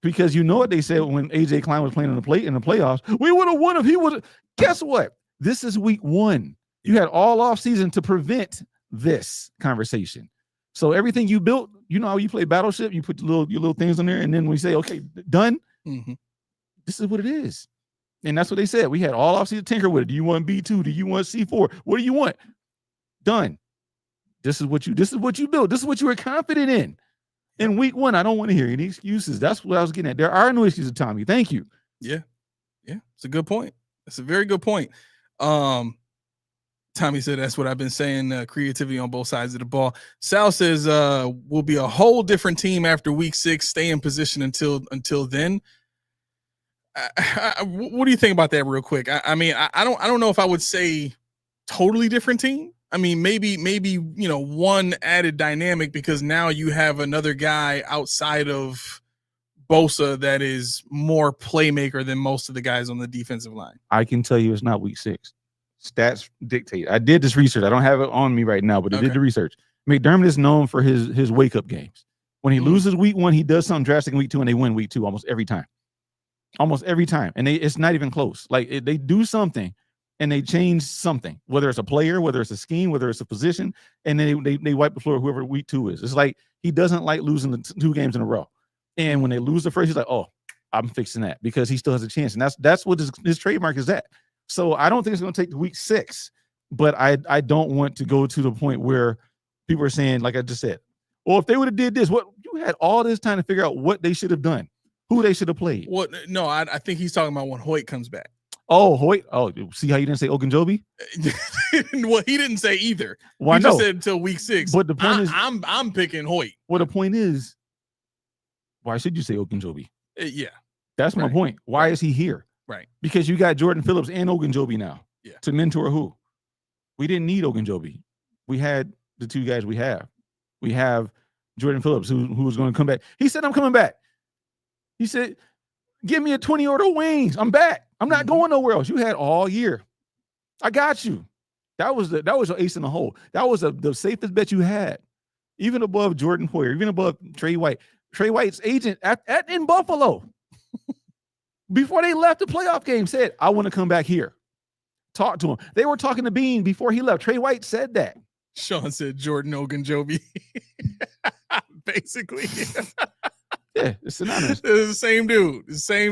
Because you know what they said when AJ Klein was playing in the playoffs, we would have won if he would. Guess what? This is week 1. You had all off season to prevent this conversation. So everything you built, you know how you play Battleship, you put your little things on there, and then we say, okay, done. Mm-hmm. This is what it is. And that's what they said. We had all off season to tinker with it. Do you want B2? Do you want C4? What do you want? Done. This is what you built. This is what you were confident in. In week 1, I don't want to hear any excuses. That's what I was getting at. There are no excuses, Tommy. Thank you. Yeah. It's a good point. That's a very good point. Tommy said that's what I've been saying. Creativity on both sides of the ball. Sal says we'll be a whole different team after week 6. Stay in position until then. What do you think about that, real quick? I mean, I don't know if I would say totally different team. I mean, maybe one added dynamic, because now you have another guy outside of Bosa that is more playmaker than most of the guys on the defensive line. I can tell you it's not week 6. Stats dictate. I did this research. I don't have it on me right now, but I did the research. McDermott is known for his wake-up games. When he loses week 1, he does something drastic in week 2, and they win week 2 almost every time. And it's not even close. Like, they do something and they change something, whether it's a player, whether it's a scheme, whether it's a position, and then they wipe the floor whoever week 2 is. It's like he doesn't like losing the 2 games in a row. And when they lose the first, he's like, oh, I'm fixing that, because he still has a chance. And that's what his trademark is at. So I don't think it's going to take to week 6, but I don't want to go to the point where people are saying, like I just said, well, if they would have did this, what you had all this time to figure out what they should have done, who they should have played. What? No, I think he's talking about when Hoyt comes back. Oh, Hoyt. Oh, see how you didn't say Ogunjobi? Well, he didn't say either. Well, he just said until week 6. But the point is, I'm picking Hoyt. Well, the point is, why should you say Ogunjobi? Yeah. That's my point. Why is he here? Right. Because you got Jordan Phillips and Ogunjobi now. Yeah. To mentor who? We didn't need Ogunjobi. We had the 2 guys we have. We have Jordan Phillips, who was going to come back. He said, I'm coming back. He said, give me a 20-order wings. I'm back. I'm not going nowhere else. You had all year. I got you. That was your ace in the hole. That was the safest bet you had. Even above Jordan Poyer, even above Trey White. Trey White's agent in Buffalo, before they left the playoff game, said, I want to come back here. Talk to him. They were talking to Beane before he left. Trey White said that. Sean said Jordan Ogunjobi. Basically. Yeah, it's synonymous. It's the same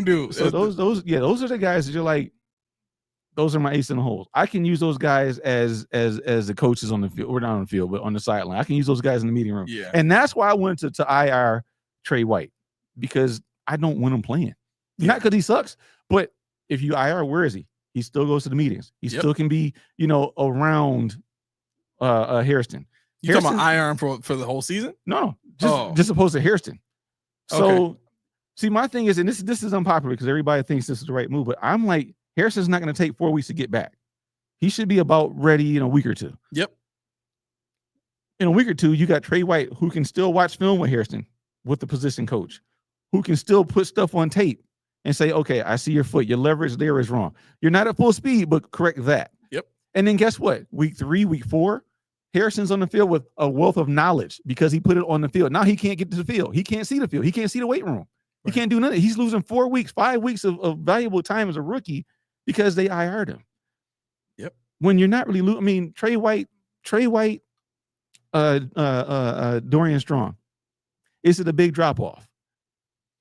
dude. So those are the guys that you're like, those are my ace in the holes. I can use those guys as the coaches on the field. We're not on the field, but on the sideline. I can use those guys in the meeting room. Yeah. And that's why I went to IR Trey White, because I don't want him playing. Yeah. Not because he sucks, but if you IR, where is he? He still goes to the meetings. He still can be, around Hairston. You talking about IR for the whole season? No, just opposed to Hairston. So, see, my thing is, and this is unpopular because everybody thinks this is the right move, but I'm like, Harrison's not going to take 4 weeks to get back. He should be about ready in a week or 2. Yep. In a week or 2, you got Trey White, who can still watch film with Hairston, with the position coach, who can still put stuff on tape and say, okay, I see your foot. Your leverage there is wrong. You're not at full speed, but correct that. Yep. And then guess what? Week 3, week 4, Harrison's on the field with a wealth of knowledge because he put it on the field. Now he can't get to the field. He can't see the field. He can't see the weight room. Right. He can't do nothing. He's losing 4 weeks, 5 weeks of valuable time as a rookie because they IR'd him. Yep. When you're not really Trey White, Dorian Strong. Is it a big drop off?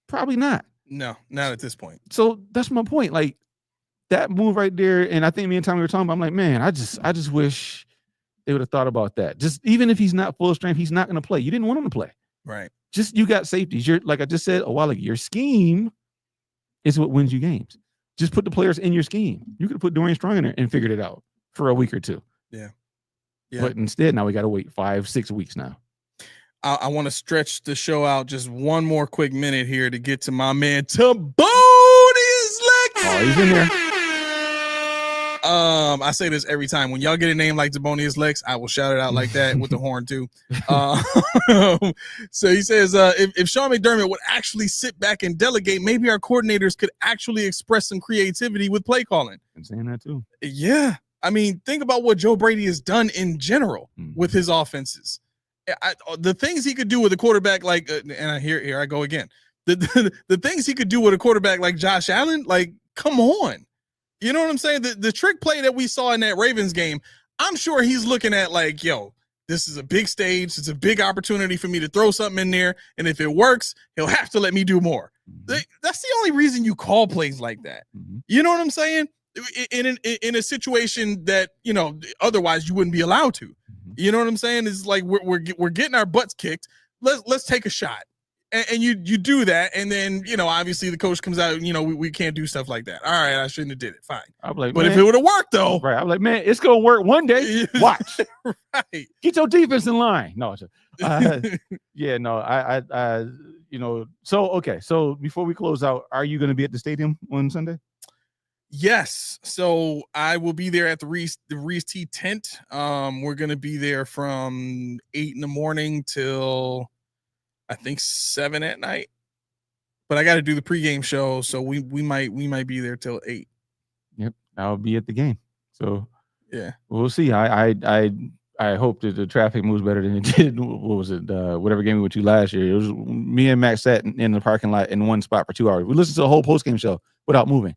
Probably not. No, not at this point. So that's my point. Like, that move right there, and I think me and Tommy were talking about, I'm like, man, I just wish they would have thought about that. Just even if he's not full strength, he's not going to play. You didn't want him to play. Right. Just you got safeties. You're like I just said a while ago, your scheme is what wins you games. Just put the players in your scheme. You could have put Dorian Strong in there and figured it out for a week or two. Yeah. But instead, now we got to wait 5-6 weeks now. I want to stretch the show out just one more quick minute here to get to my man Tabonius Lex. Oh, he's in there. I say this every time. When y'all get a name like Tabonius Lex, I will shout it out like that with the horn too. So he says, if Sean McDermott would actually sit back and delegate, maybe our coordinators could actually express some creativity with play calling. I'm saying that too. Yeah. I mean, think about what Joe Brady has done in general with his offenses. The things he could do with a quarterback like, and here I go again. The things he could do with a quarterback like Josh Allen, like, come on. You know what I'm saying? The trick play that we saw in that Ravens game, I'm sure he's looking at like, yo, this is a big stage. It's a big opportunity for me to throw something in there. And if it works, he'll have to let me do more. That's the only reason you call plays like that. You know what I'm saying? In a situation that, you know, otherwise you wouldn't be allowed to. You know what I'm saying? It's like we're getting our butts kicked. Let's take a shot. And you do that, and then, you know, obviously the coach comes out, you know, we can't do stuff like that. All right, I shouldn't have did it. Fine. I'm like, but man, if it would have worked though, right? I'm like, man, it's gonna work one day. Watch. Right. Get your defense in line. No, yeah, no, I you know. So okay, so before we close out, are you going to be at the stadium on Sunday? Yes. So I will be there at the Reese T tent. We're going to be there from 8 a.m. till I think 7 p.m. But I got to do the pregame show, so we might be there till 8. Yep, I'll be at the game. So yeah, we'll see. I hope that the traffic moves better than it did. What was it? Whatever game we went to last year. It was me and Max sat in the parking lot in one spot for 2 hours. We listened to the whole postgame show without moving.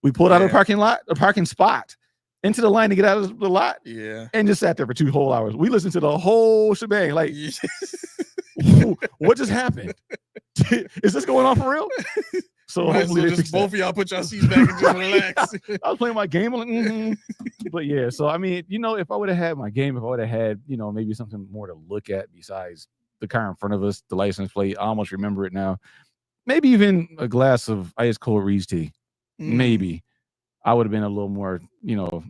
We pulled out of the parking spot into the line to get out of the lot. Yeah. And just sat there for 2 whole hours. We listened to the whole shebang. Like, what just happened? Is this going on for real? So hopefully they just both of y'all put your seats back and just relax. I was playing my game. Like, But yeah, so I mean, you know, if I would have had my game, if I would have had, you know, maybe something more to look at besides the car in front of us, the license plate, I almost remember it now. Maybe even a glass of ice cold Reese tea. Maybe I would have been a little more, you know,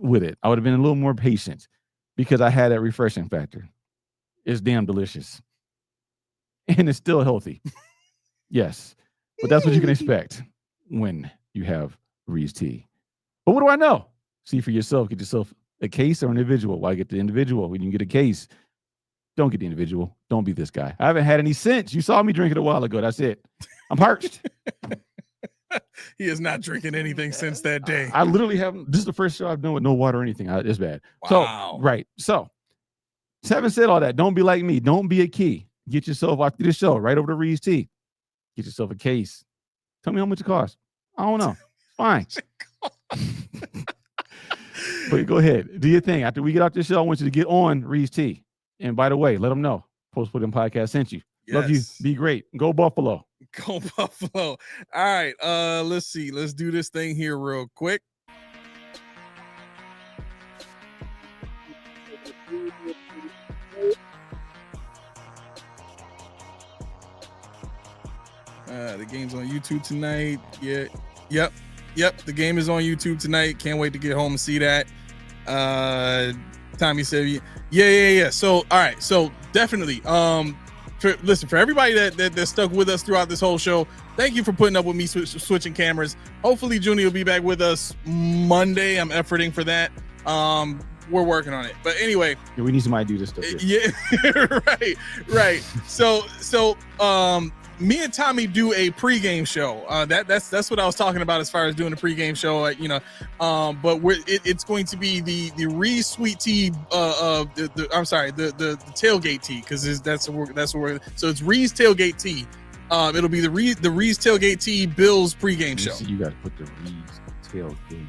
with it. I would have been a little more patient because I had that refreshing factor. It's damn delicious. And it's still healthy. Yes. But that's what you can expect when you have Reese tea. But what do I know? See for yourself. Get yourself a case or an individual. Why get the individual? When you get a case, don't get the individual. Don't be this guy. I haven't had any since. You saw me drink it a while ago. That's it. I'm parched. He is not drinking anything since that day. I literally haven't. This is the first show I've done with no water or anything. It's bad. Wow. So, right. So, having said all that, don't be like me. Don't be a key. Get yourself after this show right over to Reese Tea. Get yourself a case. Tell me how much it costs. I don't know. Fine. But go ahead. Do your thing. After we get off this show, I want you to get on Reese Tea. And by the way, let them know. Post Put In Podcast sent you. Yes. Love you. Be great. Go Buffalo. Go Buffalo. All right. Let's see. Let's do this thing here real quick. The game's on YouTube tonight. Yeah. Yep. The game is on YouTube tonight. Can't wait to get home and see that. Tommy said, yeah. So, all right. So definitely, for everybody that stuck with us throughout this whole show, thank you for putting up with me switching cameras. Hopefully Junie will be back with us Monday. I'm efforting for that. We're working on it. But anyway, we need somebody to do this stuff here. Yeah. right. So me and Tommy do a pregame show. That's what I was talking about as far as doing a pregame show. But it's going to be the Reese Sweet Tea. The tailgate tea, because that's what we're. So it's Reese Tailgate Tea. It'll be the Reese Tailgate Tea Bills pregame show. You got to put the Reese Tailgate.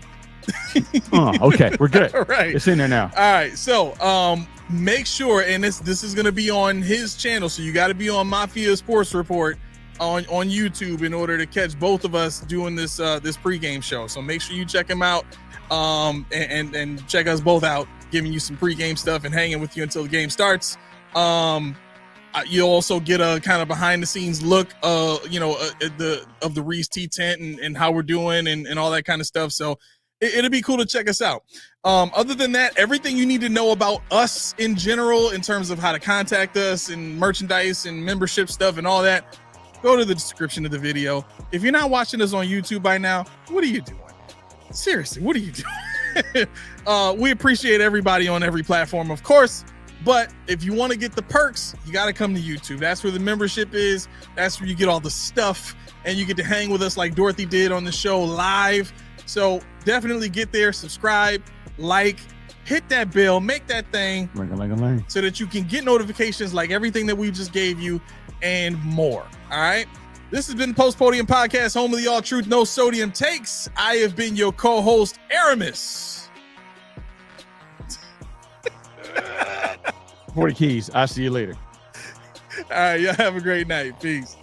Okay, we're good. Right, it's in there now. All right, so make sure, and this is going to be on his channel, so you got to be on Mafia Sports Report on YouTube in order to catch both of us doing this this pregame show. So make sure you check him out, and check us both out, giving you some pregame stuff and hanging with you until the game starts. You'll also get a kind of behind the scenes look, of the Reese T tent and how we're doing and all that kind of stuff. So it'll be cool to check us out. Other than that, everything you need to know about us in general, in terms of how to contact us and merchandise and membership stuff and all that, go to the description of the video. If you're not watching us on YouTube by now, what are you doing? Seriously, what are you doing? We appreciate everybody on every platform, of course. But if you want to get the perks, you got to come to YouTube. That's where the membership is. That's where you get all the stuff, and you get to hang with us like Dorothy did on the show live. So definitely get there, subscribe, like, hit that bell, make that thing so that you can get notifications like everything that we just gave you and more. All right. This has been Post Podium Podcast, home of the all truth, no sodium takes. I have been your co-host, Aramis. 40 keys. I'll see you later. All right, y'all have a great night. Peace.